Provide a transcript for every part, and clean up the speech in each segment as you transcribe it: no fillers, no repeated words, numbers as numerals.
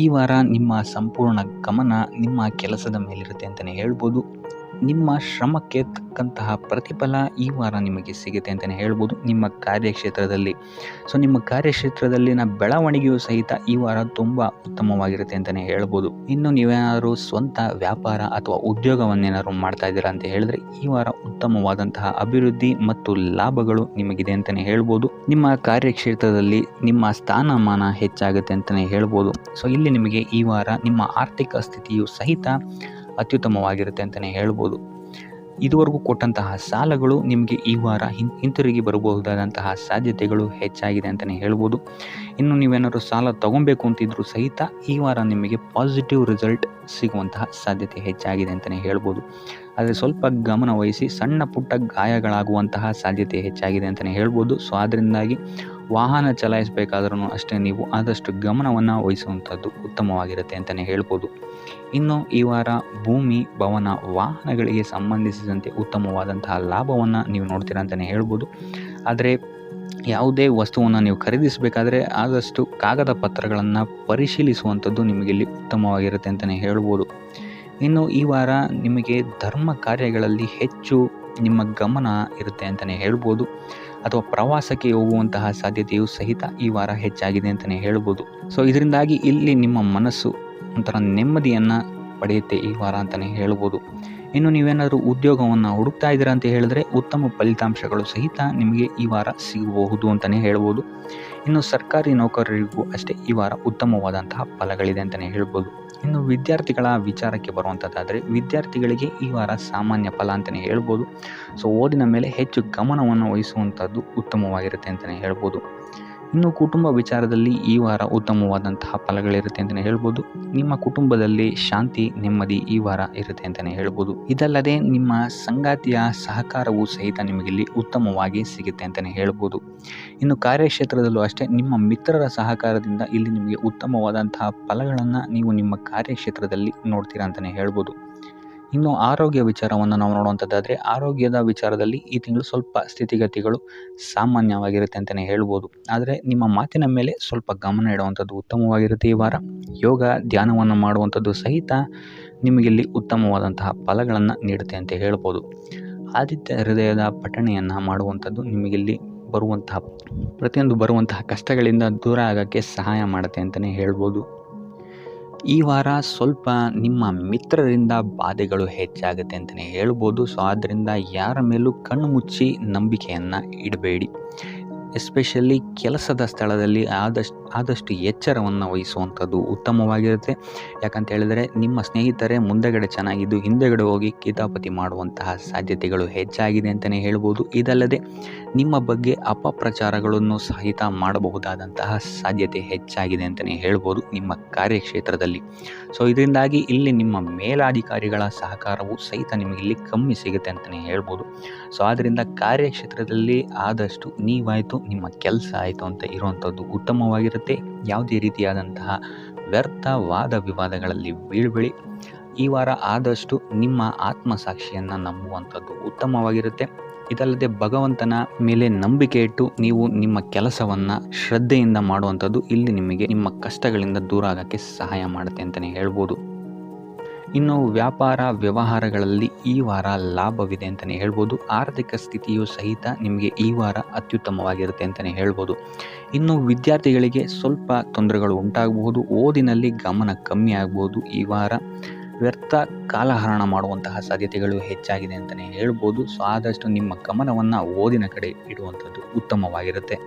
ಈ ವಾರ ನಿಮ್ಮ ಸಂಪೂರ್ಣ ಗಮನ ನಿಮ್ಮ ಕೆಲಸದ ಮೇಲಿರುತ್ತೆ ಅಂತಲೇ ಹೇಳ್ಬೋದು. ನಿಮ್ಮ ಶ್ರಮಕ್ಕೆ ತಕ್ಕಂತಹ ಪ್ರತಿಫಲ ಈ ವಾರ ನಿಮಗೆ ಸಿಗುತ್ತೆ ಅಂತಲೇ ಹೇಳ್ಬೋದು ನಿಮ್ಮ ಕಾರ್ಯಕ್ಷೇತ್ರದಲ್ಲಿ. ನಿಮ್ಮ ಕಾರ್ಯಕ್ಷೇತ್ರದಲ್ಲಿನ ಬೆಳವಣಿಗೆಯೂ ಸಹಿತ ಈ ವಾರ ತುಂಬ ಉತ್ತಮವಾಗಿರುತ್ತೆ ಅಂತಲೇ ಹೇಳ್ಬೋದು. ಇನ್ನು ನೀವೇನಾದರೂ ಸ್ವಂತ ವ್ಯಾಪಾರ ಅಥವಾ ಉದ್ಯೋಗವನ್ನೇನಾದ್ರು ಮಾಡ್ತಾ ಇದ್ದೀರಾ ಅಂತ ಹೇಳಿದ್ರೆ ಈ ವಾರ ಉತ್ತಮವಾದಂತಹ ಅಭಿವೃದ್ಧಿ ಮತ್ತು ಲಾಭಗಳು ನಿಮಗಿದೆ ಅಂತಲೇ ಹೇಳ್ಬೋದು. ನಿಮ್ಮ ಕಾರ್ಯಕ್ಷೇತ್ರದಲ್ಲಿ ನಿಮ್ಮ ಸ್ಥಾನಮಾನ ಹೆಚ್ಚಾಗುತ್ತೆ ಅಂತಲೇ ಹೇಳ್ಬೋದು. ಇಲ್ಲಿ ನಿಮಗೆ ಈ ವಾರ ನಿಮ್ಮ ಆರ್ಥಿಕ ಸ್ಥಿತಿಯು ಸಹಿತ ಅತ್ಯುತ್ತಮವಾಗಿರುತ್ತೆ ಅಂತಲೇ ಹೇಳ್ಬೋದು. ಇದುವರೆಗೂ ಕೊಟ್ಟಂತಹ ಸಾಲಗಳು ನಿಮಗೆ ಈ ವಾರ ಹಿಂತಿರುಗಿ ಬರಬಹುದಾದಂತಹ ಸಾಧ್ಯತೆಗಳು ಹೆಚ್ಚಾಗಿದೆ ಅಂತಲೇ ಹೇಳ್ಬೋದು. ಇನ್ನು ನೀವೇನಾದರೂ ಸಾಲ ತಗೊಬೇಕು ಅಂತಿದ್ರು ಸಹಿತ ಈ ವಾರ ನಿಮಗೆ ಪಾಸಿಟಿವ್ ರಿಸಲ್ಟ್ ಸಿಗುವಂತಹ ಸಾಧ್ಯತೆ ಹೆಚ್ಚಾಗಿದೆ ಅಂತಲೇ ಹೇಳ್ಬೋದು. ಆದರೆ ಸ್ವಲ್ಪ ಗಮನ ವಹಿಸಿ, ಸಣ್ಣ ಪುಟ್ಟ ಗಾಯಗಳಾಗುವಂತಹ ಸಾಧ್ಯತೆ ಹೆಚ್ಚಾಗಿದೆ ಅಂತಲೇ ಹೇಳ್ಬೋದು. ಅದರಿಂದಾಗಿ ವಾಹನ ಚಲಾಯಿಸಬೇಕಾದ್ರೂ ಅಷ್ಟೇ ನೀವು ಆದಷ್ಟು ಗಮನವನ್ನು ವಹಿಸುವಂಥದ್ದು ಉತ್ತಮವಾಗಿರುತ್ತೆ ಅಂತಲೇ ಹೇಳ್ಬೋದು. ಇನ್ನು ಈ ವಾರ ಭೂಮಿ, ಭವನ, ವಾಹನಗಳಿಗೆ ಸಂಬಂಧಿಸಿದಂತೆ ಉತ್ತಮವಾದಂತಹ ಲಾಭವನ್ನು ನೀವು ನೋಡ್ತೀರಾ ಅಂತಲೇ ಹೇಳ್ಬೋದು. ಆದರೆ ಯಾವುದೇ ವಸ್ತುವನ್ನು ನೀವು ಖರೀದಿಸಬೇಕಾದ್ರೆ ಆದಷ್ಟು ಕಾಗದ ಪತ್ರಗಳನ್ನು ಪರಿಶೀಲಿಸುವಂಥದ್ದು ನಿಮಗೆ ಇಲ್ಲಿ ಉತ್ತಮವಾಗಿರುತ್ತೆ ಅಂತಲೇ ಹೇಳ್ಬೋದು. ಇನ್ನು ಈ ವಾರ ನಿಮಗೆ ಧರ್ಮ ಕಾರ್ಯಗಳಲ್ಲಿ ಹೆಚ್ಚು ನಿಮ್ಮ ಗಮನ ಇರುತ್ತೆ ಅಂತಲೇ ಹೇಳ್ಬೋದು. ಅಥವಾ ಪ್ರವಾಸಕ್ಕೆ ಹೋಗುವಂತಹ ಸಾಧ್ಯತೆಯು ಸಹಿತ ಈ ವಾರ ಹೆಚ್ಚಾಗಿದೆ ಅಂತಲೇ ಹೇಳ್ಬೋದು. ಇದರಿಂದಾಗಿ ಇಲ್ಲಿ ನಿಮ್ಮ ಮನಸ್ಸು ಒಂಥರ ನೆಮ್ಮದಿಯನ್ನು ಪಡೆಯುತ್ತೆ ಈ ವಾರ ಅಂತಲೇ ಹೇಳ್ಬೋದು. ಇನ್ನು ನೀವೇನಾದರೂ ಉದ್ಯೋಗವನ್ನು ಹುಡುಕ್ತಾ ಇದ್ದೀರಾ ಅಂತ ಹೇಳಿದ್ರೆ ಉತ್ತಮ ಫಲಿತಾಂಶಗಳು ಸಹಿತ ನಿಮಗೆ ಈ ವಾರ ಸಿಗಬಹುದು ಅಂತಲೇ ಹೇಳ್ಬೋದು. ಇನ್ನು ಸರ್ಕಾರಿ ನೌಕರರಿಗೂ ಅಷ್ಟೇ ಈ ವಾರ ಉತ್ತಮವಾದಂತಹ ಫಲಗಳಿದೆ ಅಂತಲೇ ಹೇಳ್ಬೋದು. ಇನ್ನು ವಿದ್ಯಾರ್ಥಿಗಳ ವಿಚಾರಕ್ಕೆ ಬರುವಂಥದ್ದಾದರೆ ವಿದ್ಯಾರ್ಥಿಗಳಿಗೆ ಈ ವಾರ ಸಾಮಾನ್ಯ ಫಲ ಅಂತಲೇ ಹೇಳ್ಬೋದು. ಓದಿನ ಮೇಲೆ ಹೆಚ್ಚು ಗಮನವನ್ನು ವಹಿಸುವಂಥದ್ದು ಉತ್ತಮವಾಗಿರುತ್ತೆ ಅಂತಲೇ ಹೇಳ್ಬೋದು. ಇನ್ನು ಕುಟುಂಬ ವಿಚಾರದಲ್ಲಿ ಈ ವಾರ ಉತ್ತಮವಾದಂತಹ ಫಲಗಳಿರುತ್ತೆ ಅಂತಲೇ ಹೇಳ್ಬೋದು. ನಿಮ್ಮ ಕುಟುಂಬದಲ್ಲಿ ಶಾಂತಿ, ನೆಮ್ಮದಿ ಈ ವಾರ ಇರುತ್ತೆ ಅಂತಲೇ ಹೇಳ್ಬೋದು. ಇದಲ್ಲದೆ ನಿಮ್ಮ ಸಂಗಾತಿಯ ಸಹಕಾರವೂ ಸಹಿತ ನಿಮಗಿಲ್ಲಿ ಉತ್ತಮವಾಗಿ ಸಿಗುತ್ತೆ ಅಂತಲೇ ಹೇಳ್ಬೋದು. ಇನ್ನು ಕಾರ್ಯಕ್ಷೇತ್ರದಲ್ಲೂ ಅಷ್ಟೇ ನಿಮ್ಮ ಮಿತ್ರರ ಸಹಕಾರದಿಂದ ಇಲ್ಲಿ ನಿಮಗೆ ಉತ್ತಮವಾದಂತಹ ಫಲಗಳನ್ನು ನೀವು ನಿಮ್ಮ ಕಾರ್ಯಕ್ಷೇತ್ರದಲ್ಲಿ ನೋಡ್ತೀರಾ ಅಂತಲೇ ಹೇಳ್ಬೋದು. ಇನ್ನು ಆರೋಗ್ಯ ವಿಚಾರವನ್ನು ನಾವು ನೋಡುವಂಥದ್ದಾದರೆ ಆರೋಗ್ಯದ ವಿಚಾರದಲ್ಲಿ ಈ ತಿಂಗಳು ಸ್ವಲ್ಪ ಸ್ಥಿತಿಗತಿಗಳು ಸಾಮಾನ್ಯವಾಗಿರುತ್ತೆ ಅಂತಲೇ ಹೇಳ್ಬೋದು. ಆದರೆ ನಿಮ್ಮ ಮಾತಿನ ಮೇಲೆ ಸ್ವಲ್ಪ ಗಮನ ಇಡುವಂಥದ್ದು ಉತ್ತಮವಾಗಿರುತ್ತೆ ಈ ವಾರ. ಯೋಗ, ಧ್ಯಾನವನ್ನು ಮಾಡುವಂಥದ್ದು ಸಹಿತ ನಿಮಗಿಲ್ಲಿ ಉತ್ತಮವಾದಂತಹ ಫಲಗಳನ್ನು ನೀಡುತ್ತೆ ಅಂತ ಹೇಳ್ಬೋದು. ಆದಿತ್ಯ ಹೃದಯದ ಪಠಣೆಯನ್ನು ಮಾಡುವಂಥದ್ದು ನಿಮಗಿಲ್ಲಿ ಬರುವಂತಹ ಕಷ್ಟಗಳಿಂದ ದೂರ ಆಗೋಕ್ಕೆ ಸಹಾಯ ಮಾಡುತ್ತೆ ಅಂತಲೇ ಹೇಳ್ಬೋದು. ಈ ವಾರ ಸ್ವಲ್ಪ ನಿಮ್ಮ ಮಿತ್ರರಿಂದ ಬಾಧೆಗಳು ಹೆಚ್ಚಾಗುತ್ತೆ ಅಂತಲೇ ಹೇಳ್ಬೋದು. ಆದ್ದರಿಂದ ಯಾರ ಮೇಲೂ ಕಣ್ಣು ಮುಚ್ಚಿ ನಂಬಿಕೆಯನ್ನು ಇಡಬೇಡಿ. ಎಸ್ಪೆಷಲಿ ಕೆಲಸದ ಸ್ಥಳದಲ್ಲಿ ಆದಷ್ಟು ಎಚ್ಚರವನ್ನು ವಹಿಸುವಂಥದ್ದು ಉತ್ತಮವಾಗಿರುತ್ತೆ. ಯಾಕಂತ ಹೇಳಿದರೆ ನಿಮ್ಮ ಸ್ನೇಹಿತರೇ ಮುಂದೆಗಡೆ ಚೆನ್ನಾಗಿದ್ದು ಹಿಂದೆಗಡೆ ಹೋಗಿ ಕಿತಾಪತಿ ಮಾಡುವಂತಹ ಸಾಧ್ಯತೆಗಳು ಹೆಚ್ಚಾಗಿದೆ ಅಂತಲೇ ಹೇಳ್ಬೋದು. ಇದಲ್ಲದೆ ನಿಮ್ಮ ಬಗ್ಗೆ ಅಪಪ್ರಚಾರಗಳನ್ನು ಸಹಿತ ಮಾಡಬಹುದಾದಂತಹ ಸಾಧ್ಯತೆ ಹೆಚ್ಚಾಗಿದೆ ಅಂತಲೇ ಹೇಳ್ಬೋದು ನಿಮ್ಮ ಕಾರ್ಯಕ್ಷೇತ್ರದಲ್ಲಿ. ಇದರಿಂದಾಗಿ ಇಲ್ಲಿ ನಿಮ್ಮ ಮೇಲಾಧಿಕಾರಿಗಳ ಸಹಕಾರವು ಸಹಿತ ನಿಮಗೆ ಇಲ್ಲಿ ಕಮ್ಮಿ ಸಿಗುತ್ತೆ ಅಂತಲೇ ಹೇಳ್ಬೋದು. ಆದ್ದರಿಂದ ಕಾರ್ಯಕ್ಷೇತ್ರದಲ್ಲಿ ಆದಷ್ಟು ನೀವಾಯಿತು, ನಿಮ್ಮ ಕೆಲಸ ಆಯಿತು ಅಂತ ಇರುವಂಥದ್ದು ಉತ್ತಮವಾಗಿರುತ್ತೆ. ಯಾವುದೇ ರೀತಿಯಾದಂತಹ ವ್ಯರ್ಥ ವಾದ ವಿವಾದಗಳಲ್ಲಿ ಬೀಳ್ಬೇಡಿ. ಈ ವಾರ ಆದಷ್ಟು ನಿಮ್ಮ ಆತ್ಮಸಾಕ್ಷಿಯನ್ನು ನಂಬುವಂಥದ್ದು ಉತ್ತಮವಾಗಿರುತ್ತೆ. ಇದಲ್ಲದೆ ಭಗವಂತನ ಮೇಲೆ ನಂಬಿಕೆ ಇಟ್ಟು ನೀವು ನಿಮ್ಮ ಕೆಲಸವನ್ನು ಶ್ರದ್ಧೆಯಿಂದ ಮಾಡುವಂಥದ್ದು ಇಲ್ಲಿ ನಿಮಗೆ ನಿಮ್ಮ ಕಷ್ಟಗಳಿಂದ ದೂರ ಆಗೋಕ್ಕೆ ಸಹಾಯ ಮಾಡುತ್ತೆ ಅಂತಲೇ ಹೇಳ್ಬೋದು. ಇನ್ನು ವ್ಯಾಪಾರ ವ್ಯವಹಾರಗಳಲ್ಲಿ ಈ ವಾರ ಲಾಭವಿದೆ ಅಂತಲೇ ಹೇಳ್ಬೋದು. ಆರ್ಥಿಕ ಸ್ಥಿತಿಯು ಸಹಿತ ನಿಮಗೆ ಈ ವಾರ ಅತ್ಯುತ್ತಮವಾಗಿರುತ್ತೆ ಅಂತಲೇ ಹೇಳ್ಬೋದು. ಇನ್ನು ವಿದ್ಯಾರ್ಥಿಗಳಿಗೆ ಸ್ವಲ್ಪ ತೊಂದರೆಗಳು ಉಂಟಾಗಬಹುದು. ಓದಿನಲ್ಲಿ ಗಮನ ಕಮ್ಮಿ ಆಗ್ಬೋದು. ಈ ವಾರ ವ್ಯರ್ಥ ಕಾಲಹರಣ ಮಾಡುವಂತಹ ಸಾಧ್ಯತೆಗಳು ಹೆಚ್ಚಾಗಿದೆ ಅಂತಲೇ ಹೇಳ್ಬೋದು. ಆದಷ್ಟು ನಿಮ್ಮ ಗಮನವನ್ನು ಓದಿನ ಕಡೆ ಇಡುವಂಥದ್ದು ಉತ್ತಮವಾಗಿರುತ್ತೆ.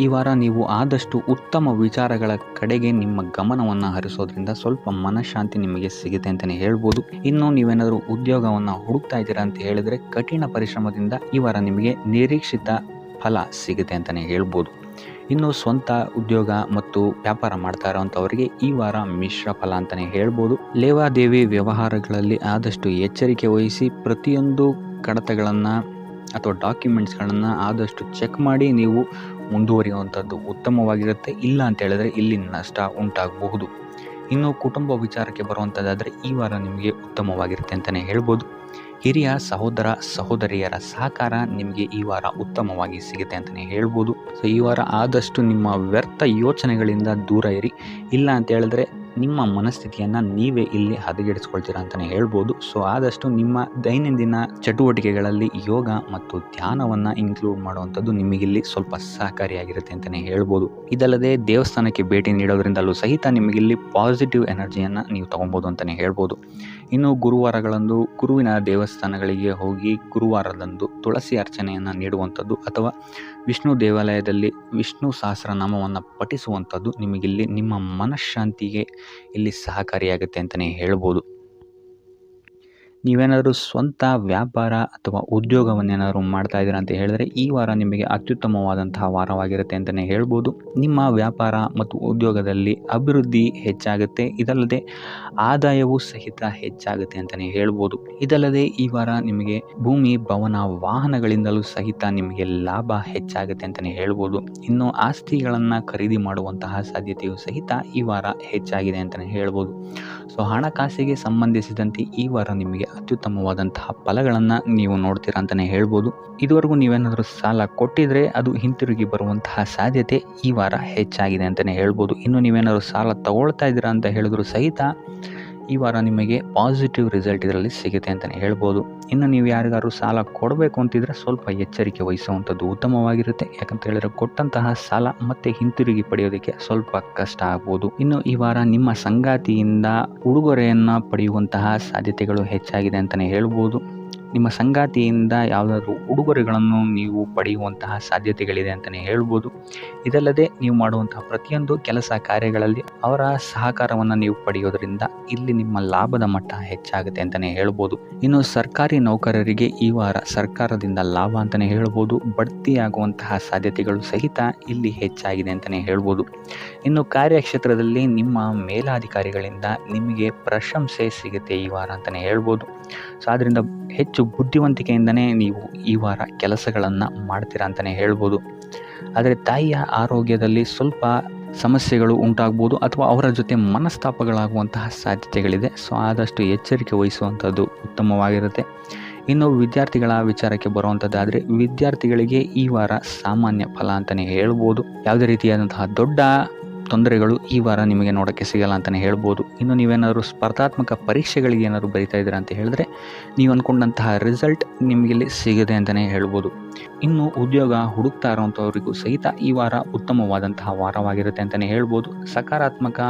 ಈ ವಾರ ನೀವು ಆದಷ್ಟು ಉತ್ತಮ ವಿಚಾರಗಳ ಕಡೆಗೆ ನಿಮ್ಮ ಗಮನವನ್ನು ಹರಿಸೋದ್ರಿಂದ ಸ್ವಲ್ಪ ಮನಃಶಾಂತಿ ನಿಮಗೆ ಸಿಗುತ್ತೆ ಅಂತಲೇ ಹೇಳ್ಬೋದು. ಇನ್ನು ನೀವೇನಾದರೂ ಉದ್ಯೋಗವನ್ನು ಹುಡುಕ್ತಾ ಇದ್ದೀರಾ ಅಂತ ಹೇಳಿದರೆ ಕಠಿಣ ಪರಿಶ್ರಮದಿಂದ ಈ ವಾರ ನಿಮಗೆ ನಿರೀಕ್ಷಿತ ಫಲ ಸಿಗುತ್ತೆ ಅಂತಲೇ ಹೇಳ್ಬೋದು. ಇನ್ನು ಸ್ವಂತ ಉದ್ಯೋಗ ಮತ್ತು ವ್ಯಾಪಾರ ಮಾಡ್ತಾ ಇರೋವಂಥವರಿಗೆ ಈ ವಾರ ಮಿಶ್ರ ಫಲ ಅಂತಲೇ ಹೇಳ್ಬೋದು. ಲೇವಾದೇವಿ ವ್ಯವಹಾರಗಳಲ್ಲಿ ಆದಷ್ಟು ಎಚ್ಚರಿಕೆ ವಹಿಸಿ ಪ್ರತಿಯೊಂದು ಕಡತಗಳನ್ನು ಅಥವಾ ಡಾಕ್ಯುಮೆಂಟ್ಸ್ಗಳನ್ನು ಆದಷ್ಟು ಚೆಕ್ ಮಾಡಿ ನೀವು ಮುಂದುವರಿಯುವಂಥದ್ದು ಉತ್ತಮವಾಗಿರುತ್ತೆ. ಇಲ್ಲ ಅಂತ ಹೇಳಿದ್ರೆ ಇಲ್ಲಿ ನಷ್ಟ ಉಂಟಾಗಬಹುದು. ಇನ್ನು ಕುಟುಂಬ ವಿಚಾರಕ್ಕೆ ಬರುವಂಥದ್ದಾದರೆ ಈ ವಾರ ನಿಮಗೆ ಉತ್ತಮವಾಗಿರುತ್ತೆ ಅಂತಲೇ ಹೇಳ್ಬೋದು. ಹಿರಿಯ ಸಹೋದರ ಸಹೋದರಿಯರ ಸಹಕಾರ ನಿಮಗೆ ಈ ವಾರ ಉತ್ತಮವಾಗಿ ಸಿಗುತ್ತೆ ಅಂತಲೇ ಹೇಳ್ಬೋದು. ಸೊ ಈ ವಾರ ಆದಷ್ಟು ನಿಮ್ಮ ವ್ಯರ್ಥ ಯೋಚನೆಗಳಿಂದ ದೂರ ಇರಿ. ಇಲ್ಲ ಅಂತ ಹೇಳಿದ್ರೆ ನಿಮ್ಮ ಮನಸ್ಥಿತಿಯನ್ನು ನೀವೇ ಇಲ್ಲಿ ಹದಗೆಡಿಸ್ಕೊಳ್ತೀರಾ ಅಂತಲೇ ಹೇಳ್ಬೋದು. ಸೊ ಆದಷ್ಟು ನಿಮ್ಮ ದೈನಂದಿನ ಚಟುವಟಿಕೆಗಳಲ್ಲಿ ಯೋಗ ಮತ್ತು ಧ್ಯಾನವನ್ನು ಇನ್ಕ್ಲೂಡ್ ಮಾಡುವಂಥದ್ದು ನಿಮಗಿಲ್ಲಿ ಸ್ವಲ್ಪ ಸಹಕಾರಿಯಾಗಿರುತ್ತೆ ಅಂತಲೇ ಹೇಳ್ಬೋದು. ಇದಲ್ಲದೆ ದೇವಸ್ಥಾನಕ್ಕೆ ಭೇಟಿ ನೀಡೋದ್ರಿಂದಲೂ ಸಹಿತ ನಿಮಗಿಲ್ಲಿ ಪಾಸಿಟಿವ್ ಎನರ್ಜಿಯನ್ನು ನೀವು ತೊಗೊಬೋದು ಅಂತಲೇ ಹೇಳ್ಬೋದು. ಇನ್ನು ಗುರುವಾರಗಳಂದು ಗುರುವಿನ ದೇವಸ್ಥಾನಗಳಿಗೆ ಹೋಗಿ ಗುರುವಾರದಂದು ತುಳಸಿ ಅರ್ಚನೆಯನ್ನು ನೀಡುವಂಥದ್ದು ಅಥವಾ ವಿಷ್ಣು ದೇವಾಲಯದಲ್ಲಿ ವಿಷ್ಣು ಸಹಸ್ರನಾಮವನ್ನು ಪಠಿಸುವಂಥದ್ದು ನಿಮಗಿಲ್ಲಿ ನಿಮ್ಮ ಮನಃಶಾಂತಿಗೆ ಇಲ್ಲಿ ಸಹಕಾರಿಯಾಗುತ್ತೆ ಅಂತಲೇ ಹೇಳ್ಬೋದು. ನೀವೇನಾದರೂ ಸ್ವಂತ ವ್ಯಾಪಾರ ಅಥವಾ ಉದ್ಯೋಗವನ್ನೇನಾದರೂ ಮಾಡ್ತಾ ಇದ್ದೀರಾ ಅಂತ ಹೇಳಿದ್ರೆ ಈ ವಾರ ನಿಮಗೆ ಅತ್ಯುತ್ತಮವಾದಂತಹ ವಾರವಾಗಿರುತ್ತೆ ಅಂತಲೇ ಹೇಳ್ಬೋದು. ನಿಮ್ಮ ವ್ಯಾಪಾರ ಮತ್ತು ಉದ್ಯೋಗದಲ್ಲಿ ಅಭಿವೃದ್ಧಿ ಹೆಚ್ಚಾಗುತ್ತೆ. ಇದಲ್ಲದೆ ಆದಾಯವೂ ಸಹಿತ ಹೆಚ್ಚಾಗುತ್ತೆ ಅಂತಲೇ ಹೇಳ್ಬೋದು. ಇದಲ್ಲದೆ ಈ ವಾರ ನಿಮಗೆ ಭೂಮಿ, ಭವನ, ವಾಹನಗಳಿಂದಲೂ ಸಹಿತ ನಿಮಗೆ ಲಾಭ ಹೆಚ್ಚಾಗುತ್ತೆ ಅಂತಲೇ ಹೇಳ್ಬೋದು. ಇನ್ನು ಆಸ್ತಿಗಳನ್ನು ಖರೀದಿ ಮಾಡುವಂತಹ ಸಾಧ್ಯತೆಯೂ ಸಹಿತ ಈ ವಾರ ಹೆಚ್ಚಾಗಿದೆ ಅಂತಲೇ ಹೇಳ್ಬೋದು. ಸೊ ಹಣಕಾಸಿಗೆ ಸಂಬಂಧಿಸಿದಂತೆ ಈ ವಾರ ನಿಮಗೆ ಅತ್ಯುತ್ತಮವಾದಂತಹ ಫಲಗಳನ್ನು ನೀವು ನೋಡ್ತೀರಾ ಅಂತಲೇ ಹೇಳ್ಬೋದು. ಇದುವರೆಗೂ ನೀವೇನಾದರೂ ಸಾಲ ಕೊಟ್ಟಿದ್ರೆ ಅದು ಹಿಂತಿರುಗಿ ಬರುವಂತಹ ಸಾಧ್ಯತೆ ಈ ವಾರ ಹೆಚ್ಚಾಗಿದೆ ಅಂತಲೇ ಹೇಳ್ಬೋದು. ಇನ್ನು ನೀವೇನಾದರೂ ಸಾಲ ತಗೊಳ್ತಾ ಇದ್ದೀರಾ ಅಂತ ಹೇಳಿದ್ರು ಸಹಿತ ಈ ವಾರ ನಿಮಗೆ ಪಾಸಿಟಿವ್ ರಿಸಲ್ಟ್ ಇದರಲ್ಲಿ ಸಿಗುತ್ತೆ ಅಂತಲೇ ಹೇಳ್ಬೋದು. ಇನ್ನು ನೀವು ಯಾರಿಗಾದ್ರು ಸಾಲ ಕೊಡಬೇಕು ಅಂತಿದ್ರೆ ಸ್ವಲ್ಪ ಎಚ್ಚರಿಕೆ ವಹಿಸುವಂಥದ್ದು ಉತ್ತಮವಾಗಿರುತ್ತೆ. ಯಾಕಂತ ಹೇಳಿದ್ರೆ ಕೊಟ್ಟಂತಹ ಸಾಲ ಮತ್ತೆ ಹಿಂತಿರುಗಿ ಪಡೆಯೋದಕ್ಕೆ ಸ್ವಲ್ಪ ಕಷ್ಟ ಆಗ್ಬೋದು. ಇನ್ನು ಈ ವಾರ ನಿಮ್ಮ ಸಂಗಾತಿಯಿಂದ ಉಡುಗೊರೆಯನ್ನು ಪಡೆಯುವಂತಹ ಸಾಧ್ಯತೆಗಳು ಹೆಚ್ಚಾಗಿದೆ ಅಂತಲೇ ಹೇಳ್ಬೋದು. ನಿಮ್ಮ ಸಂಗಾತಿಯಿಂದ ಯಾವುದಾದ್ರೂ ಉಡುಗೊರೆಗಳನ್ನು ನೀವು ಪಡೆಯುವಂತಹ ಸಾಧ್ಯತೆಗಳಿದೆ ಅಂತಲೇ ಹೇಳ್ಬೋದು. ಇದಲ್ಲದೆ ನೀವು ಮಾಡುವಂತಹ ಪ್ರತಿಯೊಂದು ಕೆಲಸ ಕಾರ್ಯಗಳಲ್ಲಿ ಅವರ ಸಹಕಾರವನ್ನು ನೀವು ಪಡೆಯೋದ್ರಿಂದ ಇಲ್ಲಿ ನಿಮ್ಮ ಲಾಭದ ಮಟ್ಟ ಹೆಚ್ಚಾಗುತ್ತೆ ಅಂತಲೇ ಹೇಳ್ಬೋದು. ಇನ್ನು ಸರ್ಕಾರಿ ನೌಕರರಿಗೆ ಈ ವಾರ ಸರ್ಕಾರದಿಂದ ಲಾಭ ಅಂತಲೇ ಹೇಳ್ಬೋದು. ಬಡ್ತಿಯಾಗುವಂತಹ ಸಾಧ್ಯತೆಗಳು ಸಹಿತ ಇಲ್ಲಿ ಹೆಚ್ಚಾಗಿದೆ ಅಂತಲೇ ಹೇಳ್ಬೋದು. ಇನ್ನು ಕಾರ್ಯಕ್ಷೇತ್ರದಲ್ಲಿ ನಿಮ್ಮ ಮೇಲಾಧಿಕಾರಿಗಳಿಂದ ನಿಮಗೆ ಪ್ರಶಂಸೆ ಸಿಗುತ್ತೆ ಈ ವಾರ ಅಂತಲೇ ಹೇಳ್ಬೋದು. ಸೊ ಆದ್ದರಿಂದ ಹೆಚ್ಚು ಬುದ್ಧಿವಂತಿಕೆಯಿಂದನೇ ನೀವು ಈ ವಾರ ಕೆಲಸಗಳನ್ನು ಮಾಡ್ತೀರಾ ಅಂತಲೇ ಹೇಳ್ಬೋದು. ಆದರೆ ತಾಯಿಯ ಆರೋಗ್ಯದಲ್ಲಿ ಸ್ವಲ್ಪ ಸಮಸ್ಯೆಗಳು ಉಂಟಾಗ್ಬೋದು ಅಥವಾ ಅವರ ಜೊತೆ ಮನಸ್ತಾಪಗಳಾಗುವಂತಹ ಸಾಧ್ಯತೆಗಳಿದೆ. ಸೊ ಆದಷ್ಟು ಎಚ್ಚರಿಕೆ ವಹಿಸುವಂಥದ್ದು ಉತ್ತಮವಾಗಿರುತ್ತೆ. ಇನ್ನು ವಿದ್ಯಾರ್ಥಿಗಳ ವಿಚಾರಕ್ಕೆ ಬರುವಂಥದ್ದಾದರೆ ವಿದ್ಯಾರ್ಥಿಗಳಿಗೆ ಈ ವಾರ ಸಾಮಾನ್ಯ ಫಲ ಅಂತಲೇ ಹೇಳ್ಬೋದು. ಯಾವುದೇ ರೀತಿಯಾದಂತಹ ದೊಡ್ಡ ತೊಂದರೆಗಳು ಈ ವಾರ ನಿಮಗೆ ನೋಡೋಕ್ಕೆ ಸಿಗಲ್ಲ ಅಂತಲೇ ಹೇಳ್ಬೋದು. ಇನ್ನು ನೀವೇನಾದರೂ ಸ್ಪರ್ಧಾತ್ಮಕ ಪರೀಕ್ಷೆಗಳಿಗೆ ಏನಾದರೂ ಬರಿತಾ ಇದ್ದೀರಾ ಅಂತ ಹೇಳಿದ್ರೆ ನೀವು ಅಂದ್ಕೊಂಡಂತಹ ರಿಸಲ್ಟ್ ನಿಮಗಿಲ್ಲಿ ಸಿಗದೆ ಅಂತಲೇ ಹೇಳ್ಬೋದು. ಇನ್ನು ಉದ್ಯೋಗ ಹುಡುಕ್ತಾ ಇರೋವಂಥವ್ರಿಗೂ ಸಹಿತ ಈ ವಾರ ಉತ್ತಮವಾದಂತಹ ವಾರವಾಗಿರುತ್ತೆ ಅಂತಲೇ ಹೇಳ್ಬೋದು. ಸಕಾರಾತ್ಮಕ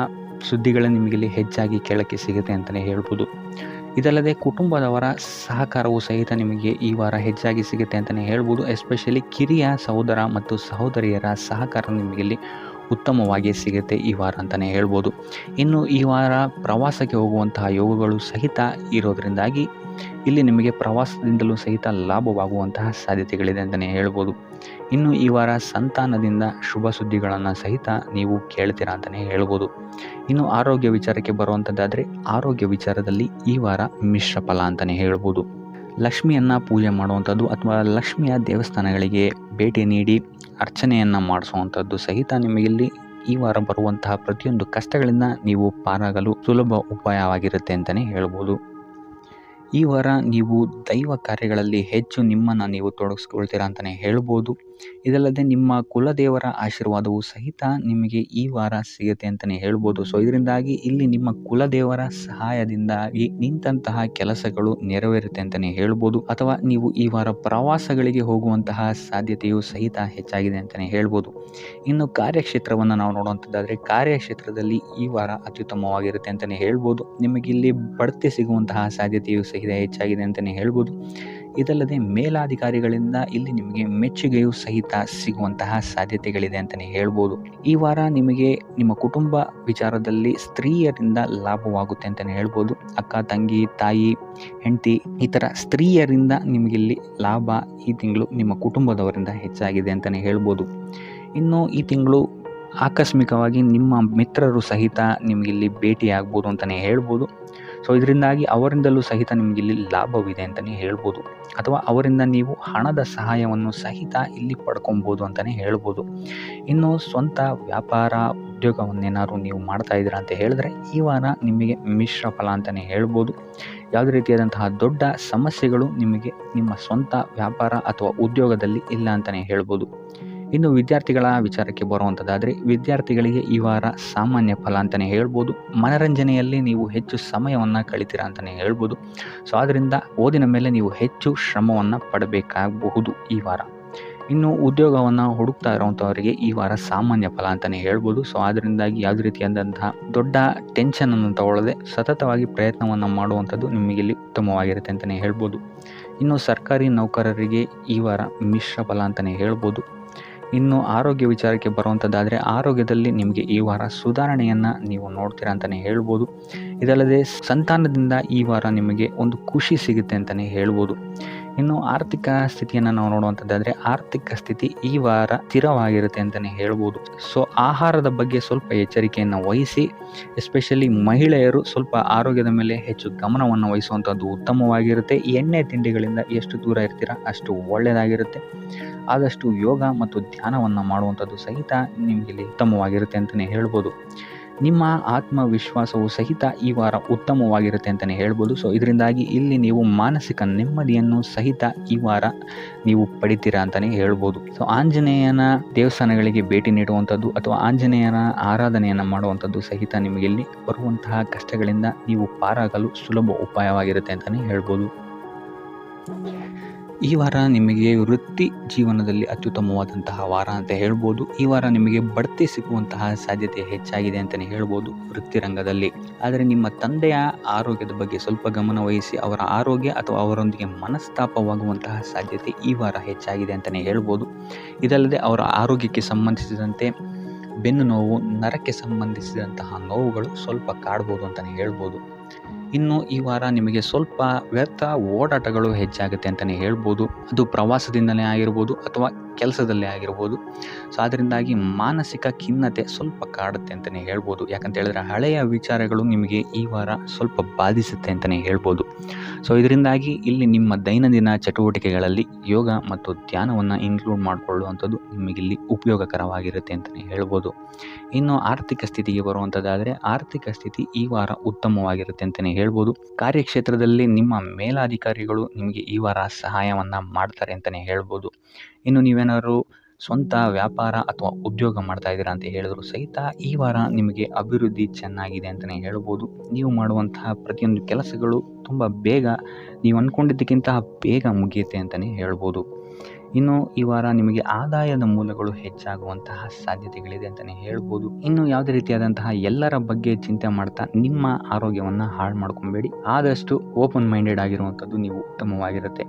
ಸುದ್ದಿಗಳೇ ನಿಮಗಿಲ್ಲಿ ಹೆಚ್ಚಾಗಿ ಕೇಳೋಕ್ಕೆ ಸಿಗುತ್ತೆ ಅಂತಲೇ ಹೇಳ್ಬೋದು. ಇದಲ್ಲದೆ ಕುಟುಂಬದವರ ಸಹಕಾರವೂ ಸಹಿತ ನಿಮಗೆ ಈ ವಾರ ಹೆಚ್ಚಾಗಿ ಸಿಗುತ್ತೆ ಅಂತಲೇ ಹೇಳ್ಬೋದು. ಎಸ್ಪೆಷಲಿ ಕಿರಿಯ ಸಹೋದರ ಮತ್ತು ಸಹೋದರಿಯರ ಸಹಕಾರ ನಿಮಗಿಲ್ಲಿ ಉತ್ತಮವಾಗಿ ಸಿಗುತ್ತೆ ಈ ವಾರ ಅಂತಲೇ ಹೇಳ್ಬೋದು. ಇನ್ನು ಈ ವಾರ ಪ್ರವಾಸಕ್ಕೆ ಹೋಗುವಂತಹ ಯೋಗಗಳು ಸಹಿತ ಇರೋದರಿಂದಾಗಿ ಇಲ್ಲಿ ನಿಮಗೆ ಪ್ರವಾಸದಿಂದಲೂ ಸಹಿತ ಲಾಭವಾಗುವಂತಹ ಸಾಧ್ಯತೆಗಳಿದೆ ಅಂತಲೇ ಹೇಳ್ಬೋದು. ಇನ್ನು ಈ ವಾರ ಸಂತಾನದಿಂದ ಶುಭ ಸುದ್ದಿಗಳನ್ನು ಸಹಿತ ನೀವು ಕೇಳ್ತೀರಾ ಅಂತಲೇ ಹೇಳ್ಬೋದು. ಇನ್ನು ಆರೋಗ್ಯ ವಿಚಾರಕ್ಕೆ ಬರುವಂಥದ್ದಾದರೆ ಆರೋಗ್ಯ ವಿಚಾರದಲ್ಲಿ ಈ ವಾರ ಮಿಶ್ರ ಫಲ ಅಂತಲೇ ಹೇಳ್ಬೋದು. ಲಕ್ಷ್ಮಿಯನ್ನು ಪೂಜೆ ಮಾಡುವಂಥದ್ದು ಅಥವಾ ಲಕ್ಷ್ಮಿಯ ದೇವಸ್ಥಾನಗಳಿಗೆ ಭೇಟಿ ನೀಡಿ ಅರ್ಚನೆಯನ್ನು ಮಾಡಿಸುವಂಥದ್ದು ಸಹಿತ ನಿಮಗಿಲ್ಲಿ ಈ ವಾರ ಬರುವಂತಹ ಪ್ರತಿಯೊಂದು ಕಷ್ಟಗಳಿಂದ ನೀವು ಪಾರಾಗಲು ಸುಲಭ ಉಪಾಯವಾಗಿರುತ್ತೆ ಅಂತಲೇ ಹೇಳ್ಬೋದು. ಈ ವಾರ ನೀವು ದೈವ ಕಾರ್ಯಗಳಲ್ಲಿ ಹೆಚ್ಚು ನಿಮ್ಮನ್ನು ನೀವು ತೊಡಗಿಸ್ಕೊಳ್ತೀರಾ ಅಂತಲೇ ಹೇಳ್ಬೋದು. ಇದಲ್ಲದೆ ನಿಮ್ಮ ಕುಲದೇವರ ಆಶೀರ್ವಾದವು ಸಹಿತ ನಿಮಗೆ ಈ ವಾರ ಸಿಗುತ್ತೆ ಅಂತಲೇ ಹೇಳ್ಬೋದು. ಸೊ ಇದರಿಂದಾಗಿ ಇಲ್ಲಿ ನಿಮ್ಮ ಕುಲದೇವರ ಸಹಾಯದಿಂದಾಗಿ ನಿಂತಹ ಕೆಲಸಗಳು ನೆರವೇರುತ್ತೆ ಅಂತಲೇ ಹೇಳ್ಬೋದು. ಅಥವಾ ನೀವು ಈ ವಾರ ಪ್ರವಾಸಗಳಿಗೆ ಹೋಗುವಂತಹ ಸಾಧ್ಯತೆಯು ಸಹಿತ ಹೆಚ್ಚಾಗಿದೆ ಅಂತಲೇ ಹೇಳ್ಬೋದು. ಇನ್ನು ಕಾರ್ಯಕ್ಷೇತ್ರವನ್ನು ನಾವು ನೋಡುವಂಥದ್ದಾದರೆ ಕಾರ್ಯಕ್ಷೇತ್ರದಲ್ಲಿ ಈ ವಾರ ಅತ್ಯುತ್ತಮವಾಗಿರುತ್ತೆ ಅಂತಲೇ ಹೇಳ್ಬೋದು. ನಿಮಗಿಲ್ಲಿ ಬಡ್ತಿ ಸಿಗುವಂತಹ ಸಾಧ್ಯತೆಯು ಸಹಿತ ಹೆಚ್ಚಾಗಿದೆ ಅಂತಲೇ ಹೇಳ್ಬೋದು. ಇದಲ್ಲದೆ ಮೇಲಾಧಿಕಾರಿಗಳಿಂದ ಇಲ್ಲಿ ನಿಮಗೆ ಮೆಚ್ಚುಗೆಯೂ ಸಹಿತ ಸಿಗುವಂತಹ ಸಾಧ್ಯತೆಗಳಿದೆ ಅಂತಲೇ ಹೇಳ್ಬೋದು. ಈ ವಾರ ನಿಮಗೆ ನಿಮ್ಮ ಕುಟುಂಬ ವಿಚಾರದಲ್ಲಿ ಸ್ತ್ರೀಯರಿಂದ ಲಾಭವಾಗುತ್ತೆ ಅಂತಲೇ ಹೇಳ್ಬೋದು. ಅಕ್ಕ, ತಂಗಿ, ತಾಯಿ, ಹೆಂಡತಿ ಈ ಥರ ಸ್ತ್ರೀಯರಿಂದ ನಿಮಗಿಲ್ಲಿ ಲಾಭ ಈ ತಿಂಗಳು ನಿಮ್ಮ ಕುಟುಂಬದವರಿಂದ ಹೆಚ್ಚಾಗಿದೆ ಅಂತಲೇ ಹೇಳ್ಬೋದು. ಇನ್ನು ಈ ತಿಂಗಳು ಆಕಸ್ಮಿಕವಾಗಿ ನಿಮ್ಮ ಮಿತ್ರರು ಸಹಿತ ನಿಮಗಿಲ್ಲಿ ಭೇಟಿ ಆಗ್ಬೋದು ಅಂತಲೇ ಹೇಳ್ಬೋದು. ಸೊ ಇದರಿಂದಾಗಿ ಅವರಿಂದಲೂ ಸಹಿತ ನಿಮಗೆ ಇಲ್ಲಿ ಲಾಭವಿದೆ ಅಂತಲೇ ಹೇಳ್ಬೋದು, ಅಥವಾ ಅವರಿಂದ ನೀವು ಹಣದ ಸಹಾಯವನ್ನು ಸಹಿತ ಇಲ್ಲಿ ಪಡ್ಕೊಬೋದು ಅಂತಲೇ ಹೇಳ್ಬೋದು. ಇನ್ನು ಸ್ವಂತ ವ್ಯಾಪಾರ ಉದ್ಯೋಗವನ್ನೇನಾದ್ರು ನೀವು ಮಾಡ್ತಾ ಇದ್ದೀರಾ ಅಂತ ಹೇಳಿದ್ರೆ ಈ ವಾರ ನಿಮಗೆ ಮಿಶ್ರ ಫಲ ಅಂತಲೇ ಹೇಳ್ಬೋದು. ಯಾವುದೇ ರೀತಿಯಾದಂತಹ ದೊಡ್ಡ ಸಮಸ್ಯೆಗಳು ನಿಮಗೆ ನಿಮ್ಮ ಸ್ವಂತ ವ್ಯಾಪಾರ ಅಥವಾ ಉದ್ಯೋಗದಲ್ಲಿ ಇಲ್ಲ ಅಂತಲೇ ಹೇಳ್ಬೋದು. ಇನ್ನು ವಿದ್ಯಾರ್ಥಿಗಳ ವಿಚಾರಕ್ಕೆ ಬರುವಂಥದ್ದಾದರೆ ವಿದ್ಯಾರ್ಥಿಗಳಿಗೆ ಈ ವಾರ ಸಾಮಾನ್ಯ ಫಲ ಅಂತಲೇ ಹೇಳ್ಬೋದು. ಮನರಂಜನೆಯಲ್ಲಿ ನೀವು ಹೆಚ್ಚು ಸಮಯವನ್ನು ಕಳಿತೀರಾ ಅಂತಲೇ ಹೇಳ್ಬೋದು. ಸೊ ಆದ್ದರಿಂದ ಓದಿನ ಮೇಲೆ ನೀವು ಹೆಚ್ಚು ಶ್ರಮವನ್ನು ಪಡಬೇಕಾಗಬಹುದು ಈ ವಾರ. ಇನ್ನು ಉದ್ಯೋಗವನ್ನು ಹುಡುಕ್ತಾ ಇರೋವಂಥವರಿಗೆ ಈ ವಾರ ಸಾಮಾನ್ಯ ಫಲ ಅಂತಲೇ ಹೇಳ್ಬೋದು. ಸೊ ಅದರಿಂದಾಗಿ ಯಾವುದೇ ರೀತಿಯಾದಂತಹ ದೊಡ್ಡ ಟೆನ್ಷನನ್ನು ತಗೊಳ್ಳದೆ ಸತತವಾಗಿ ಪ್ರಯತ್ನವನ್ನು ಮಾಡುವಂಥದ್ದು ನಿಮಗಿಲ್ಲಿ ಉತ್ತಮವಾಗಿರುತ್ತೆ ಅಂತಲೇ ಹೇಳ್ಬೋದು. ಇನ್ನು ಸರ್ಕಾರಿ ನೌಕರರಿಗೆ ಈ ವಾರ ಮಿಶ್ರ ಫಲ ಅಂತಲೇ ಹೇಳ್ಬೋದು. ಇನ್ನು ಆರೋಗ್ಯ ವಿಚಾರಕ್ಕೆ ಬರುವಂಥದ್ದಾದರೆ ಆರೋಗ್ಯದಲ್ಲಿ ನಿಮಗೆ ಈ ವಾರ ಸುಧಾರಣೆಯನ್ನು ನೀವು ನೋಡ್ತೀರಾ ಅಂತಲೇ ಹೇಳ್ಬೋದು. ಇದಲ್ಲದೆ ಸಂತಾನದಿಂದ ಈ ವಾರ ನಿಮಗೆ ಒಂದು ಖುಷಿ ಸಿಗುತ್ತೆ ಅಂತಲೇ ಹೇಳ್ಬೋದು. ಇನ್ನು ಆರ್ಥಿಕ ಸ್ಥಿತಿಯನ್ನು ನಾವು ನೋಡುವಂಥದ್ದಾದರೆ ಆರ್ಥಿಕ ಸ್ಥಿತಿ ಈ ವಾರ ಸ್ಥಿರವಾಗಿರುತ್ತೆ ಅಂತಲೇ ಹೇಳ್ಬೋದು. ಸೊ ಆಹಾರದ ಬಗ್ಗೆ ಸ್ವಲ್ಪ ಎಚ್ಚರಿಕೆಯನ್ನು ವಹಿಸಿ, ಎಸ್ಪೆಷಲಿ ಮಹಿಳೆಯರು ಸ್ವಲ್ಪ ಆರೋಗ್ಯದ ಮೇಲೆ ಹೆಚ್ಚು ಗಮನವನ್ನು ವಹಿಸುವಂಥದ್ದು ಉತ್ತಮವಾಗಿರುತ್ತೆ. ಎಣ್ಣೆ ತಿಂಡಿಗಳಿಂದ ಎಷ್ಟು ದೂರ ಇರ್ತೀರಾ ಅಷ್ಟು ಒಳ್ಳೆಯದಾಗಿರುತ್ತೆ. ಆದಷ್ಟು ಯೋಗ ಮತ್ತು ಧ್ಯಾನವನ್ನು ಮಾಡುವಂಥದ್ದು ಸಹಿತ ನಿಮಗೆ ಉತ್ತಮವಾಗಿರುತ್ತೆ ಅಂತಲೇ ಹೇಳ್ಬೋದು. ನಿಮ್ಮ ಆತ್ಮವಿಶ್ವಾಸವು ಸಹಿತ ಈ ವಾರ ಉತ್ತಮವಾಗಿರುತ್ತೆ ಅಂತಲೇ ಹೇಳ್ಬೋದು. ಸೊ ಇದರಿಂದಾಗಿ ಇಲ್ಲಿ ನೀವು ಮಾನಸಿಕ ನೆಮ್ಮದಿಯನ್ನು ಸಹಿತ ಈ ವಾರ ನೀವು ಪಡಿತೀರಾ ಅಂತಲೇ ಹೇಳ್ಬೋದು. ಸೊ ಆಂಜನೇಯನ ದೇವಸ್ಥಾನಗಳಿಗೆ ಭೇಟಿ ನೀಡುವಂಥದ್ದು ಅಥವಾ ಆಂಜನೇಯನ ಆರಾಧನೆಯನ್ನು ಮಾಡುವಂಥದ್ದು ಸಹಿತ ನಿಮಗೆ ಇಲ್ಲಿ ಬರುವಂತಹ ಕಷ್ಟಗಳಿಂದ ನೀವು ಪಾರಾಗಲು ಸುಲಭ ಉಪಾಯವಾಗಿರುತ್ತೆ ಅಂತಲೇ ಹೇಳ್ಬೋದು. ಈ ವಾರ ನಿಮಗೆ ವೃತ್ತಿ ಜೀವನದಲ್ಲಿ ಅತ್ಯುತ್ತಮವಾದಂತಹ ವಾರ ಅಂತ ಹೇಳ್ಬೋದು. ಈ ವಾರ ನಿಮಗೆ ಬಡ್ತಿ ಸಿಗುವಂತಹ ಸಾಧ್ಯತೆ ಹೆಚ್ಚಾಗಿದೆ ಅಂತಲೇ ಹೇಳ್ಬೋದು ವೃತ್ತಿ ರಂಗದಲ್ಲಿ. ಆದರೆ ನಿಮ್ಮ ತಂದೆಯ ಆರೋಗ್ಯದ ಬಗ್ಗೆ ಸ್ವಲ್ಪ ಗಮನ ವಹಿಸಿ ಅವರ ಆರೋಗ್ಯ ಅಥವಾ ಅವರೊಂದಿಗೆ ಮನಸ್ತಾಪವಾಗುವಂತಹ ಸಾಧ್ಯತೆ ಈ ವಾರ ಹೆಚ್ಚಾಗಿದೆ ಅಂತಲೇ ಹೇಳ್ಬೋದು. ಇದಲ್ಲದೆ ಅವರ ಆರೋಗ್ಯಕ್ಕೆ ಸಂಬಂಧಿಸಿದಂತೆ ಬೆನ್ನು ನೋವು, ನರಕ್ಕೆ ಸಂಬಂಧಿಸಿದಂತಹ ನೋವುಗಳು ಸ್ವಲ್ಪ ಕಾಡ್ಬೋದು ಅಂತಲೇ ಹೇಳ್ಬೋದು. ಇನ್ನು ಈ ವಾರ ನಿಮಗೆ ಸ್ವಲ್ಪ ವ್ಯರ್ಥ ಓಡಾಟಗಳು ಹೆಚ್ಚಾಗುತ್ತೆ ಅಂತಲೇ ಹೇಳ್ಬೋದು. ಅದು ಪ್ರವಾಸದಿಂದಲೇ ಆಗಿರ್ಬೋದು ಅಥವಾ ಕೆಲಸದಲ್ಲೇ ಆಗಿರ್ಬೋದು. ಸೊ ಅದರಿಂದಾಗಿ ಮಾನಸಿಕ ಖಿನ್ನತೆ ಸ್ವಲ್ಪ ಕಾಡುತ್ತೆ ಅಂತಲೇ ಹೇಳ್ಬೋದು. ಯಾಕಂತ ಹೇಳಿದ್ರೆ ಹಳೆಯ ವಿಚಾರಗಳು ನಿಮಗೆ ಈ ವಾರ ಸ್ವಲ್ಪ ಬಾಧಿಸುತ್ತೆ ಅಂತಲೇ ಹೇಳ್ಬೋದು. ಸೊ ಇದರಿಂದಾಗಿ ಇಲ್ಲಿ ನಿಮ್ಮ ದೈನಂದಿನ ಚಟುವಟಿಕೆಗಳಲ್ಲಿ ಯೋಗ ಮತ್ತು ಧ್ಯಾನವನ್ನು ಇನ್ಕ್ಲೂಡ್ ಮಾಡಿಕೊಳ್ಳುವಂಥದ್ದು ನಿಮಗಿಲ್ಲಿ ಉಪಯೋಗಕರವಾಗಿರುತ್ತೆ ಅಂತಲೇ ಹೇಳ್ಬೋದು. ಇನ್ನು ಆರ್ಥಿಕ ಸ್ಥಿತಿಗೆ ಬರುವಂಥದ್ದಾದರೆ ಆರ್ಥಿಕ ಸ್ಥಿತಿ ಈ ವಾರ ಉತ್ತಮವಾಗಿರುತ್ತೆ ಅಂತಲೇ ಹೇಳ್ಬೋದು. ಕಾರ್ಯಕ್ಷೇತ್ರದಲ್ಲಿ ನಿಮ್ಮ ಮೇಲಾಧಿಕಾರಿಗಳು ನಿಮಗೆ ಈ ವಾರ ಸಹಾಯವನ್ನು ಮಾಡ್ತಾರೆ ಅಂತಲೇ ಹೇಳ್ಬೋದು. ಇನ್ನು ನೀವೇನಾದ್ರು ಸ್ವಂತ ವ್ಯಾಪಾರ ಅಥವಾ ಉದ್ಯೋಗ ಮಾಡ್ತಾ ಇದ್ದೀರಾ ಅಂತ ಹೇಳಿದ್ರು ಸಹಿತ ಈ ವಾರ ನಿಮಗೆ ಅಭಿವೃದ್ಧಿ ಚೆನ್ನಾಗಿದೆ ಅಂತಲೇ ಹೇಳ್ಬೋದು. ನೀವು ಮಾಡುವಂತಹ ಪ್ರತಿಯೊಂದು ಕೆಲಸಗಳು ತುಂಬ ಬೇಗ ನೀವು ಅಂದ್ಕೊಂಡಿದ್ದಕ್ಕಿಂತ ಬೇಗ ಮುಗಿಯುತ್ತೆ ಅಂತಲೇ ಹೇಳ್ಬೋದು. ಇನ್ನು ಈ ವಾರ ನಿಮಗೆ ಆದಾಯದ ಮೂಲಗಳು ಹೆಚ್ಚಾಗುವಂತಹ ಸಾಧ್ಯತೆಗಳಿದೆ ಅಂತಲೇ ಹೇಳ್ಬೋದು. ಇನ್ನು ಯಾವುದೇ ರೀತಿಯಾದಂತಹ ಎಲ್ಲರ ಬಗ್ಗೆ ಚಿಂತೆ ಮಾಡ್ತಾ ನಿಮ್ಮ ಆರೋಗ್ಯವನ್ನು ಹಾಳು ಮಾಡ್ಕೊಬೇಡಿ. ಆದಷ್ಟು ಓಪನ್ ಮೈಂಡೆಡ್ ಆಗಿರುವಂಥದ್ದು ನೀವು ಉತ್ತಮವಾಗಿರುತ್ತೆ.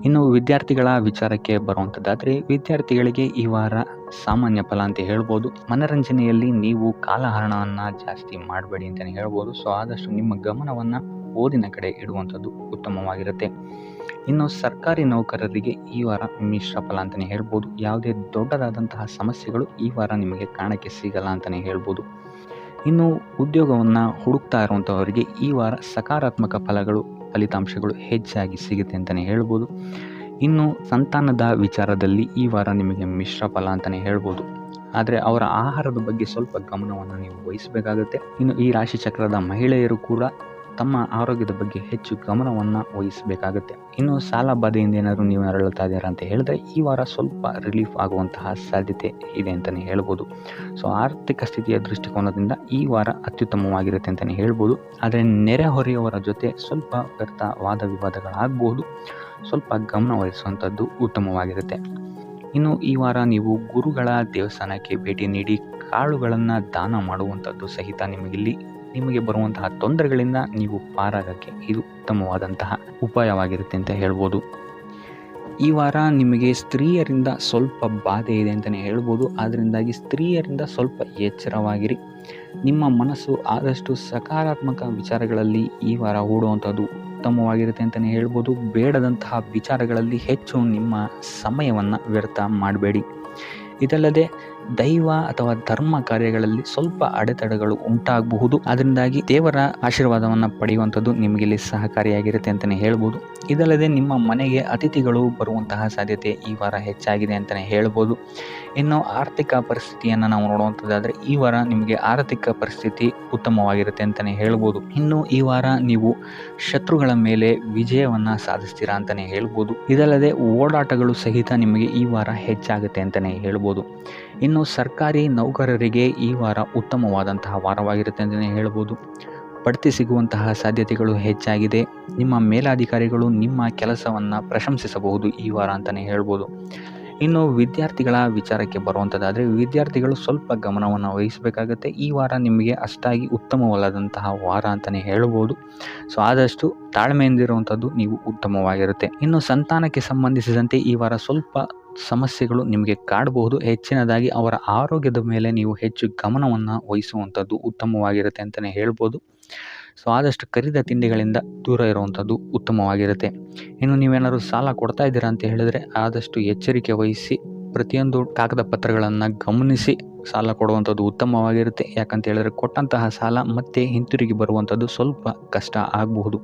ಇನ್ನು ವಿದ್ಯಾರ್ಥಿಗಳ ವಿಚಾರಕ್ಕೆ ಬರುವಂಥದ್ದಾದರೆ ವಿದ್ಯಾರ್ಥಿಗಳಿಗೆ ಈ ವಾರ ಸಾಮಾನ್ಯ ಫಲ ಅಂತ ಹೇಳ್ಬೋದು. ಮನರಂಜನೆಯಲ್ಲಿ ನೀವು ಕಾಲಹರಣವನ್ನು ಜಾಸ್ತಿ ಮಾಡಬೇಡಿ ಅಂತಲೇ ಹೇಳ್ಬೋದು. ಸೊ ಆದಷ್ಟು ನಿಮ್ಮ ಗಮನವನ್ನು ಓದಿನ ಕಡೆ ಇಡುವಂಥದ್ದು ಉತ್ತಮವಾಗಿರುತ್ತೆ. ಇನ್ನು ಸರ್ಕಾರಿ ನೌಕರರಿಗೆ ಈ ವಾರ ಮಿಶ್ರ ಫಲ ಅಂತಲೇ ಹೇಳ್ಬೋದು. ಯಾವುದೇ ದೊಡ್ಡದಾದಂತಹ ಸಮಸ್ಯೆಗಳು ಈ ವಾರ ನಿಮಗೆ ಕಾಣಕ್ಕೆ ಸಿಗಲ್ಲ ಅಂತಲೇ ಹೇಳ್ಬೋದು. ಇನ್ನು ಉದ್ಯೋಗವನ್ನು ಹುಡುಕ್ತಾ ಇರುವಂಥವರಿಗೆ ಈ ವಾರ ಸಕಾರಾತ್ಮಕ ಫಲಿತಾಂಶಗಳು ಹೆಚ್ಚಾಗಿ ಸಿಗುತ್ತೆ ಅಂತಲೇ ಹೇಳ್ಬೋದು. ಇನ್ನು ಸಂತಾನದ ವಿಚಾರದಲ್ಲಿ ಈ ವಾರ ನಿಮಗೆ ಮಿಶ್ರ ಫಲ ಅಂತಲೇ ಹೇಳ್ಬೋದು. ಆದರೆ ಅವರ ಆಹಾರದ ಬಗ್ಗೆ ಸ್ವಲ್ಪ ಗಮನವನ್ನು ನೀವು ವಹಿಸಬೇಕಾಗುತ್ತೆ. ಇನ್ನು ಈ ರಾಶಿ ಚಕ್ರದ ಮಹಿಳೆಯರು ಕೂಡ ತಮ್ಮ ಆರೋಗ್ಯದ ಬಗ್ಗೆ ಹೆಚ್ಚು ಗಮನವನ್ನು ವಹಿಸಬೇಕಾಗುತ್ತೆ. ಇನ್ನು ಸಾಲ ಬಾಧೆಯಿಂದ ಏನಾದರೂ ನೀವು ನರಳುತ್ತಾ ಇದ್ದೀರಾ ಅಂತ ಹೇಳಿದ್ರೆ ಈ ವಾರ ಸ್ವಲ್ಪ ರಿಲೀಫ್ ಆಗುವಂತಹ ಸಾಧ್ಯತೆ ಇದೆ ಅಂತಲೇ ಹೇಳ್ಬೋದು. ಸೊ ಆರ್ಥಿಕ ಸ್ಥಿತಿಯ ದೃಷ್ಟಿಕೋನದಿಂದ ಈ ವಾರ ಅತ್ಯುತ್ತಮವಾಗಿರುತ್ತೆ ಅಂತಲೇ ಹೇಳ್ಬೋದು. ಆದರೆ ನೆರೆಹೊರೆಯವರ ಜೊತೆ ಸ್ವಲ್ಪ ವ್ಯರ್ಥ ವಾದ ವಿವಾದಗಳಾಗಬಹುದು. ಸ್ವಲ್ಪ ಗಮನ ವಹಿಸುವಂಥದ್ದು ಉತ್ತಮವಾಗಿರುತ್ತೆ. ಇನ್ನು ಈ ವಾರ ನೀವು ಗುರುಗಳ ದೇವಸ್ಥಾನಕ್ಕೆ ಭೇಟಿ ನೀಡಿ ಕಾಳುಗಳನ್ನು ದಾನ ಮಾಡುವಂಥದ್ದು ಸಹಿತ ನಿಮಗೆ ಬರುವಂತಹ ತೊಂದರೆಗಳಿಂದ ನೀವು ಪಾರಾಗಕ್ಕೆ ಇದು ಉತ್ತಮವಾದಂತಹ ಉಪಾಯವಾಗಿರುತ್ತೆ ಅಂತ ಹೇಳ್ಬೋದು. ಈ ವಾರ ನಿಮಗೆ ಸ್ತ್ರೀಯರಿಂದ ಸ್ವಲ್ಪ ಬಾಧೆ ಇದೆ ಅಂತಲೇ ಹೇಳ್ಬೋದು. ಅದರಿಂದಾಗಿ ಸ್ತ್ರೀಯರಿಂದ ಸ್ವಲ್ಪ ಎಚ್ಚರವಾಗಿರಿ. ನಿಮ್ಮ ಮನಸ್ಸು ಆದಷ್ಟು ಸಕಾರಾತ್ಮಕ ವಿಚಾರಗಳಲ್ಲಿ ಈ ವಾರ ಹೂಡುವಂಥದ್ದು ಉತ್ತಮವಾಗಿರುತ್ತೆ ಅಂತಲೇ ಹೇಳ್ಬೋದು. ಬೇಡದಂತಹ ವಿಚಾರಗಳಲ್ಲಿ ಹೆಚ್ಚು ನಿಮ್ಮ ಸಮಯವನ್ನು ವ್ಯರ್ಥ ಮಾಡಬೇಡಿ. ಇದಲ್ಲದೆ ದೈವ ಅಥವಾ ಧರ್ಮ ಕಾರ್ಯಗಳಲ್ಲಿ ಸ್ವಲ್ಪ ಅಡೆತಡೆಗಳು ಉಂಟಾಗಬಹುದು. ಅದರಿಂದಾಗಿ ದೇವರ ಆಶೀರ್ವಾದವನ್ನು ಪಡೆಯುವಂಥದ್ದು ನಿಮಗೆ ಇಲ್ಲಿ ಸಹಕಾರಿಯಾಗಿರುತ್ತೆ ಅಂತಲೇ ಹೇಳ್ಬೋದು. ಇದಲ್ಲದೆ ನಿಮ್ಮ ಮನೆಗೆ ಅತಿಥಿಗಳು ಬರುವಂತಹ ಸಾಧ್ಯತೆ ಈ ವಾರ ಹೆಚ್ಚಾಗಿದೆ ಅಂತಲೇ ಹೇಳ್ಬೋದು. ಇನ್ನು ಆರ್ಥಿಕ ಪರಿಸ್ಥಿತಿಯನ್ನು ನಾವು ನೋಡುವಂಥದ್ದಾದರೆ ಈ ವಾರ ನಿಮಗೆ ಆರ್ಥಿಕ ಪರಿಸ್ಥಿತಿ ಉತ್ತಮವಾಗಿರುತ್ತೆ ಅಂತಲೇ ಹೇಳ್ಬೋದು. ಇನ್ನು ಈ ವಾರ ನೀವು ಶತ್ರುಗಳ ಮೇಲೆ ವಿಜಯವನ್ನು ಸಾಧಿಸ್ತೀರಾ ಅಂತಲೇ ಹೇಳ್ಬೋದು. ಇದಲ್ಲದೆ ಓಡಾಟಗಳು ಸಹಿತ ನಿಮಗೆ ಈ ವಾರ ಹೆಚ್ಚಾಗುತ್ತೆ ಅಂತಲೇ ಹೇಳ್ಬೋದು. ಇನ್ನು ಸರ್ಕಾರಿ ನೌಕರರಿಗೆ ಈ ವಾರ ಉತ್ತಮವಾದಂತಹ ವಾರವಾಗಿರುತ್ತೆ ಅಂತಲೇ ಹೇಳ್ಬೋದು. ಬಡ್ತಿ ಸಿಗುವಂತಹ ಸಾಧ್ಯತೆಗಳು ಹೆಚ್ಚಾಗಿದೆ. ನಿಮ್ಮ ಮೇಲಾಧಿಕಾರಿಗಳು ನಿಮ್ಮ ಕೆಲಸವನ್ನು ಪ್ರಶಂಸಿಸಬಹುದು ಈ ವಾರ ಅಂತಲೇ ಹೇಳ್ಬೋದು. ಇನ್ನು ವಿದ್ಯಾರ್ಥಿಗಳ ವಿಚಾರಕ್ಕೆ ಬರುವಂಥದ್ದಾದರೆ ವಿದ್ಯಾರ್ಥಿಗಳು ಸ್ವಲ್ಪ ಗಮನವನ್ನು ವಹಿಸಬೇಕಾಗತ್ತೆ. ಈ ವಾರ ನಿಮಗೆ ಅಷ್ಟಾಗಿ ಉತ್ತಮವಲ್ಲದಂತಹ ವಾರ ಅಂತಲೇ ಹೇಳ್ಬೋದು. ಸೊ ಆದಷ್ಟು ತಾಳ್ಮೆಯಿಂದಿರುವಂಥದ್ದು ನೀವು ಉತ್ತಮವಾಗಿರುತ್ತೆ. ಇನ್ನು ಸಂತಾನಕ್ಕೆ ಸಂಬಂಧಿಸಿದಂತೆ ಈ ವಾರ ಸ್ವಲ್ಪ ಸಮಸ್ಯೆಗಳು ನಿಮಗೆ ಕಾಡಬಹುದು. ಹೆಚ್ಚಿನದಾಗಿ ಅವರ ಆರೋಗ್ಯದ ಮೇಲೆ ನೀವು ಹೆಚ್ಚು ಗಮನವನ್ನು ವಹಿಸುವಂಥದ್ದು ಉತ್ತಮವಾಗಿರುತ್ತೆ ಅಂತಲೇ ಹೇಳ್ಬೋದು. ಸೊ ಆದಷ್ಟು ಕರಿದ ತಿಂಡಿಗಳಿಂದ ದೂರ ಇರುವಂಥದ್ದು ಉತ್ತಮವಾಗಿರುತ್ತೆ. ಇನ್ನು ನೀವೇನಾದ್ರು ಸಾಲ ಕೊಡ್ತಾ ಇದ್ದೀರಾ ಅಂತ ಹೇಳಿದರೆ ಆದಷ್ಟು ಎಚ್ಚರಿಕೆ ವಹಿಸಿ ಪ್ರತಿಯೊಂದು ಕಾಗದ ಪತ್ರಗಳನ್ನು ಗಮನಿಸಿ ಸಾಲ ಕೊಡುವಂಥದ್ದು ಉತ್ತಮವಾಗಿರುತ್ತೆ. ಯಾಕಂತ ಹೇಳಿದ್ರೆ ಕೊಟ್ಟಂತಹ ಸಾಲ ಮತ್ತೆ ಹಿಂತಿರುಗಿ ಬರುವಂಥದ್ದು ಸ್ವಲ್ಪ ಕಷ್ಟ ಆಗಬಹುದು.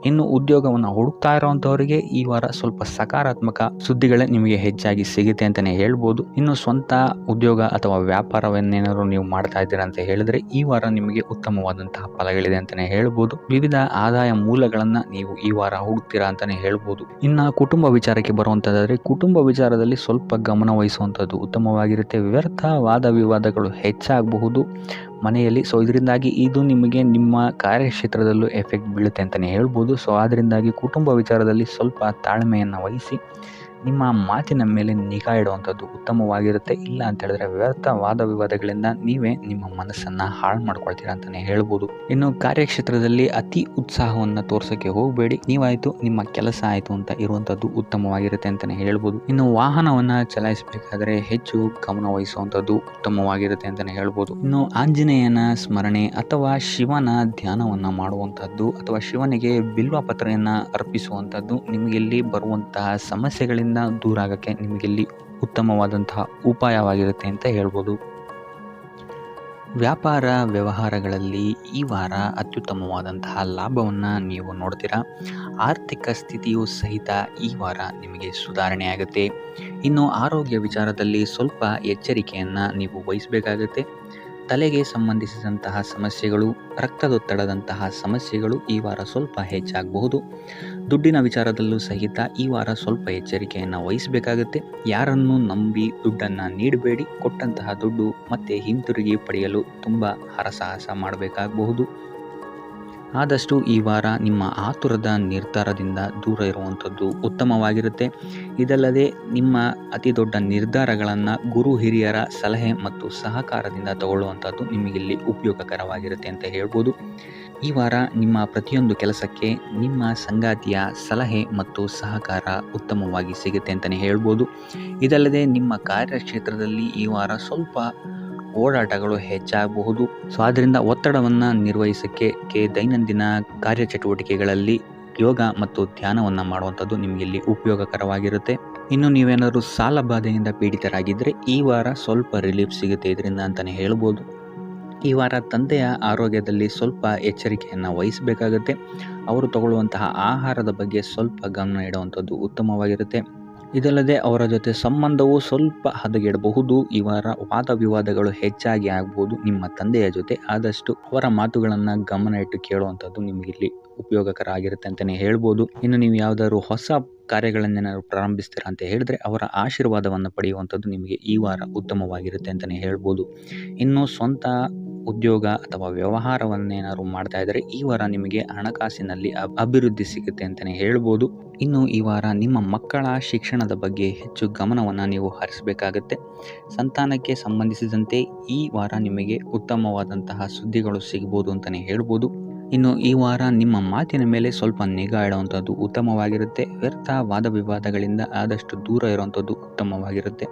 ಇನ್ನು ಉದ್ಯೋಗವನ್ನು ಹುಡುಕ್ತಾ ಇರೋವಂಥವರಿಗೆ ಈ ವಾರ ಸ್ವಲ್ಪ ಸಕಾರಾತ್ಮಕ ಸುದ್ದಿಗಳೇ ನಿಮಗೆ ಹೆಚ್ಚಾಗಿ ಸಿಗುತ್ತೆ ಅಂತಲೇ ಹೇಳ್ಬೋದು. ಇನ್ನು ಸ್ವಂತ ಉದ್ಯೋಗ ಅಥವಾ ವ್ಯಾಪಾರವನ್ನೇನಾದ್ರು ನೀವು ಮಾಡ್ತಾ ಇದ್ದೀರಾ ಅಂತ ಹೇಳಿದ್ರೆ ಈ ವಾರ ನಿಮಗೆ ಉತ್ತಮವಾದಂತಹ ಫಲಗಳಿದೆ ಅಂತಲೇ ಹೇಳ್ಬೋದು. ವಿವಿಧ ಆದಾಯ ಮೂಲಗಳನ್ನು ನೀವು ಈ ವಾರ ಹುಡುಕ್ತೀರಾ ಅಂತಲೇ ಹೇಳ್ಬೋದು. ಇನ್ನು ಕುಟುಂಬ ವಿಚಾರಕ್ಕೆ ಬರುವಂಥದ್ದಾದರೆ ಕುಟುಂಬ ವಿಚಾರದಲ್ಲಿ ಸ್ವಲ್ಪ ಗಮನ ವಹಿಸುವಂಥದ್ದು ಉತ್ತಮವಾಗಿರುತ್ತೆ. ವ್ಯರ್ಥ ವಾದ ವಿವಾದಗಳು ಹೆಚ್ಚಾಗಬಹುದು ಮನೆಯಲ್ಲಿ. ಸೊ ಇದರಿಂದಾಗಿ ಇದು ನಿಮಗೆ ನಿಮ್ಮ ಕಾರ್ಯಕ್ಷೇತ್ರದಲ್ಲೂ ಎಫೆಕ್ಟ್ ಬೀಳುತ್ತೆ ಅಂತಲೇ ಹೇಳ್ಬೋದು. ಸೊ ಅದರಿಂದಾಗಿ ಕುಟುಂಬ ವಿಚಾರದಲ್ಲಿ ಸ್ವಲ್ಪ ತಾಳ್ಮೆಯನ್ನು ವಹಿಸಿ ನಿಮ್ಮ ಮಾತಿನ ಮೇಲೆ ನಿಗಾ ಇಡುವಂಥದ್ದು ಉತ್ತಮವಾಗಿರುತ್ತೆ. ಇಲ್ಲ ಅಂತ ಹೇಳಿದ್ರೆ ವ್ಯರ್ಥ ವಾದ ವಿವಾದಗಳಿಂದ ನೀವೇ ನಿಮ್ಮ ಮನಸ್ಸನ್ನು ಹಾಳು ಮಾಡ್ಕೊಳ್ತೀರಾ ಅಂತಲೇ ಹೇಳ್ಬೋದು. ಇನ್ನು ಕಾರ್ಯಕ್ಷೇತ್ರದಲ್ಲಿ ಅತಿ ಉತ್ಸಾಹವನ್ನು ತೋರ್ಸೋಕ್ಕೆ ಹೋಗಬೇಡಿ. ನೀವಾಯಿತು ನಿಮ್ಮ ಕೆಲಸ ಆಯಿತು ಅಂತ ಇರುವಂಥದ್ದು ಉತ್ತಮವಾಗಿರುತ್ತೆ ಅಂತಲೇ ಹೇಳ್ಬೋದು. ಇನ್ನು ವಾಹನವನ್ನು ಚಲಾಯಿಸಬೇಕಾದ್ರೆ ಹೆಚ್ಚು ಗಮನ ವಹಿಸುವಂಥದ್ದು ಉತ್ತಮವಾಗಿರುತ್ತೆ ಅಂತಲೇ ಹೇಳ್ಬೋದು. ಇನ್ನು ಆಂಜನೇಯನ ಸ್ಮರಣೆ ಅಥವಾ ಶಿವನ ಧ್ಯಾನವನ್ನು ಮಾಡುವಂಥದ್ದು ಅಥವಾ ಶಿವನಿಗೆ ಬಿಲ್ವ ಪತ್ರೆಯನ್ನು ಅರ್ಪಿಸುವಂಥದ್ದು ನಿಮಗೆಲ್ಲಿ ಬರುವಂತಹ ಸಮಸ್ಯೆಗಳಿಂದ ದೂರ ಆಗೋಕ್ಕೆ ನಿಮಗೆಲ್ಲಿ ಉತ್ತಮವಾದಂತಹ ಉಪಾಯವಾಗಿರುತ್ತೆ ಅಂತ ಹೇಳ್ಬೋದು. ವ್ಯಾಪಾರ ವ್ಯವಹಾರಗಳಲ್ಲಿ ಈ ವಾರ ಅತ್ಯುತ್ತಮವಾದಂತಹ ಲಾಭವನ್ನು ನೀವು ನೋಡ್ತೀರಾ. ಆರ್ಥಿಕ ಸ್ಥಿತಿಯು ಸಹಿತ ಈ ವಾರ ನಿಮಗೆ ಸುಧಾರಣೆ ಆಗುತ್ತೆ. ಇನ್ನು ಆರೋಗ್ಯ ವಿಚಾರದಲ್ಲಿ ಸ್ವಲ್ಪ ಎಚ್ಚರಿಕೆಯನ್ನು ನೀವು ವಹಿಸಬೇಕಾಗುತ್ತೆ. ತಲೆಗೆ ಸಂಬಂಧಿಸಿದಂತಹ ಸಮಸ್ಯೆಗಳು, ರಕ್ತದೊತ್ತಡದಂತಹ ಸಮಸ್ಯೆಗಳು ಈ ವಾರ ಸ್ವಲ್ಪ ಹೆಚ್ಚಾಗಬಹುದು. ದುಡ್ಡಿನ ವಿಚಾರದಲ್ಲೂ ಸಹಿತ ಈ ವಾರ ಸ್ವಲ್ಪ ಎಚ್ಚರಿಕೆಯನ್ನು ವಹಿಸಬೇಕಾಗುತ್ತೆ. ಯಾರನ್ನು ನಂಬಿ ದುಡ್ಡನ್ನು ನೀಡಬೇಡಿ. ಕೊಟ್ಟಂತಹ ದುಡ್ಡು ಮತ್ತೆ ಹಿಂತಿರುಗಿ ಪಡೆಯಲು ತುಂಬ ಹರಸಾಹಸ ಮಾಡಬೇಕಾಗಬಹುದು. ಆದಷ್ಟು ಈ ವಾರ ನಿಮ್ಮ ಆತುರದ ನಿರ್ಧಾರದಿಂದ ದೂರ ಇರುವಂಥದ್ದು ಉತ್ತಮವಾಗಿರುತ್ತೆ. ಇದಲ್ಲದೆ ನಿಮ್ಮ ಅತಿ ದೊಡ್ಡ ನಿರ್ಧಾರಗಳನ್ನು ಗುರು ಹಿರಿಯರ ಸಲಹೆ ಮತ್ತು ಸಹಕಾರದಿಂದ ತಗೊಳ್ಳುವಂಥದ್ದು ನಿಮಗಿಲ್ಲಿ ಉಪಯೋಗಕರವಾಗಿರುತ್ತೆ ಅಂತ ಹೇಳ್ಬೋದು. ಈ ವಾರ ನಿಮ್ಮ ಪ್ರತಿಯೊಂದು ಕೆಲಸಕ್ಕೆ ನಿಮ್ಮ ಸಂಗಾತಿಯ ಸಲಹೆ ಮತ್ತು ಸಹಕಾರ ಉತ್ತಮವಾಗಿ ಸಿಗುತ್ತೆ ಅಂತಲೇ ಹೇಳ್ಬೋದು. ಇದಲ್ಲದೆ ನಿಮ್ಮ ಕಾರ್ಯಕ್ಷೇತ್ರದಲ್ಲಿ ಈ ವಾರ ಸ್ವಲ್ಪ ಓಡಾಟಗಳು ಹೆಚ್ಚಾಗಬಹುದು. ಸೊ ಆದ್ದರಿಂದ ಒತ್ತಡವನ್ನು ನಿರ್ವಹಿಸೋಕ್ಕೆ ದೈನಂದಿನ ಕಾರ್ಯಚಟುವಟಿಕೆಗಳಲ್ಲಿ ಯೋಗ ಮತ್ತು ಧ್ಯಾನವನ್ನು ಮಾಡುವಂಥದ್ದು ನಿಮಗಿಲ್ಲಿ ಉಪಯೋಗಕರವಾಗಿರುತ್ತೆ. ಇನ್ನು ನೀವೇನಾದರೂ ಸಾಲ ಬಾಧೆಯಿಂದ ಪೀಡಿತರಾಗಿದ್ದರೆ ಈ ವಾರ ಸ್ವಲ್ಪ ರಿಲೀಫ್ ಸಿಗುತ್ತೆ ಇದರಿಂದ ಅಂತಲೇ ಹೇಳ್ಬೋದು. ಈ ವಾರ ತಂದೆಯ ಆರೋಗ್ಯದಲ್ಲಿ ಸ್ವಲ್ಪ ಎಚ್ಚರಿಕೆಯನ್ನು ವಹಿಸಬೇಕಾಗುತ್ತೆ. ಅವರು ತಗೊಳ್ಳುವಂತಹ ಆಹಾರದ ಬಗ್ಗೆ ಸ್ವಲ್ಪ ಗಮನ ಇಡುವಂಥದ್ದು ಉತ್ತಮವಾಗಿರುತ್ತೆ. ಇದಲ್ಲದೆ ಅವರ ಜೊತೆ ಸಂಬಂಧವು ಸ್ವಲ್ಪ ಹದಗೆಡಬಹುದು. ಈ ವಾರ ವಾದ ವಿವಾದಗಳು ಹೆಚ್ಚಾಗಿ ಆಗ್ಬೋದು ನಿಮ್ಮ ತಂದೆಯ ಜೊತೆ. ಆದಷ್ಟು ಅವರ ಮಾತುಗಳನ್ನು ಗಮನ ಇಟ್ಟು ಕೇಳುವಂಥದ್ದು ನಿಮಗಿಲ್ಲಿ ಉಪಯೋಗಕರ ಆಗಿರುತ್ತೆ ಅಂತಲೇ ಹೇಳ್ಬೋದು. ಇನ್ನು ನೀವು ಯಾವುದಾದ್ರು ಹೊಸ ಕಾರ್ಯಗಳನ್ನೇನಾದ್ರು ಪ್ರಾರಂಭಿಸ್ತೀರಾ ಅಂತ ಹೇಳಿದ್ರೆ ಅವರ ಆಶೀರ್ವಾದವನ್ನು ಪಡೆಯುವಂಥದ್ದು ನಿಮಗೆ ಈ ವಾರ ಉತ್ತಮವಾಗಿರುತ್ತೆ ಅಂತಲೇ ಹೇಳ್ಬೋದು. ಇನ್ನು ಸ್ವಂತ ಉದ್ಯೋಗ ಅಥವಾ ವ್ಯವಹಾರವನ್ನೇನಾದ್ರು ಮಾಡ್ತಾ ಇದ್ದರೆ ಈ ವಾರ ನಿಮಗೆ ಹಣಕಾಸಿನಲ್ಲಿ ಅಭಿವೃದ್ಧಿ ಸಿಗುತ್ತೆ ಅಂತಲೇ ಹೇಳ್ಬೋದು. ಇನ್ನು ಈ ವಾರ ನಿಮ್ಮ ಮಕ್ಕಳ ಶಿಕ್ಷಣದ ಬಗ್ಗೆ ಹೆಚ್ಚು ಗಮನವನ್ನು ನೀವು ಹರಿಸಬೇಕಾಗತ್ತೆ. ಸಂತಾನಕ್ಕೆ ಸಂಬಂಧಿಸಿದಂತೆ ಈ ವಾರ ನಿಮಗೆ ಉತ್ತಮವಾದಂತಹ ಸುದ್ದಿಗಳು ಸಿಗ್ಬೋದು ಅಂತಲೇ ಹೇಳ್ಬೋದು. ಇನ್ನು ಈ ವಾರ ನಿಮ್ಮ ಮಾತಿನ ಮೇಲೆ ಸ್ವಲ್ಪ ನಿಗಾ ಇಡುವಂಥದ್ದು ಉತ್ತಮವಾಗಿರುತ್ತೆ. ವ್ಯರ್ಥ ವಾದ ವಿವಾದಗಳಿಂದ ಆದಷ್ಟು ದೂರ ಇರುವಂಥದ್ದು ಉತ್ತಮವಾಗಿರುತ್ತೆ.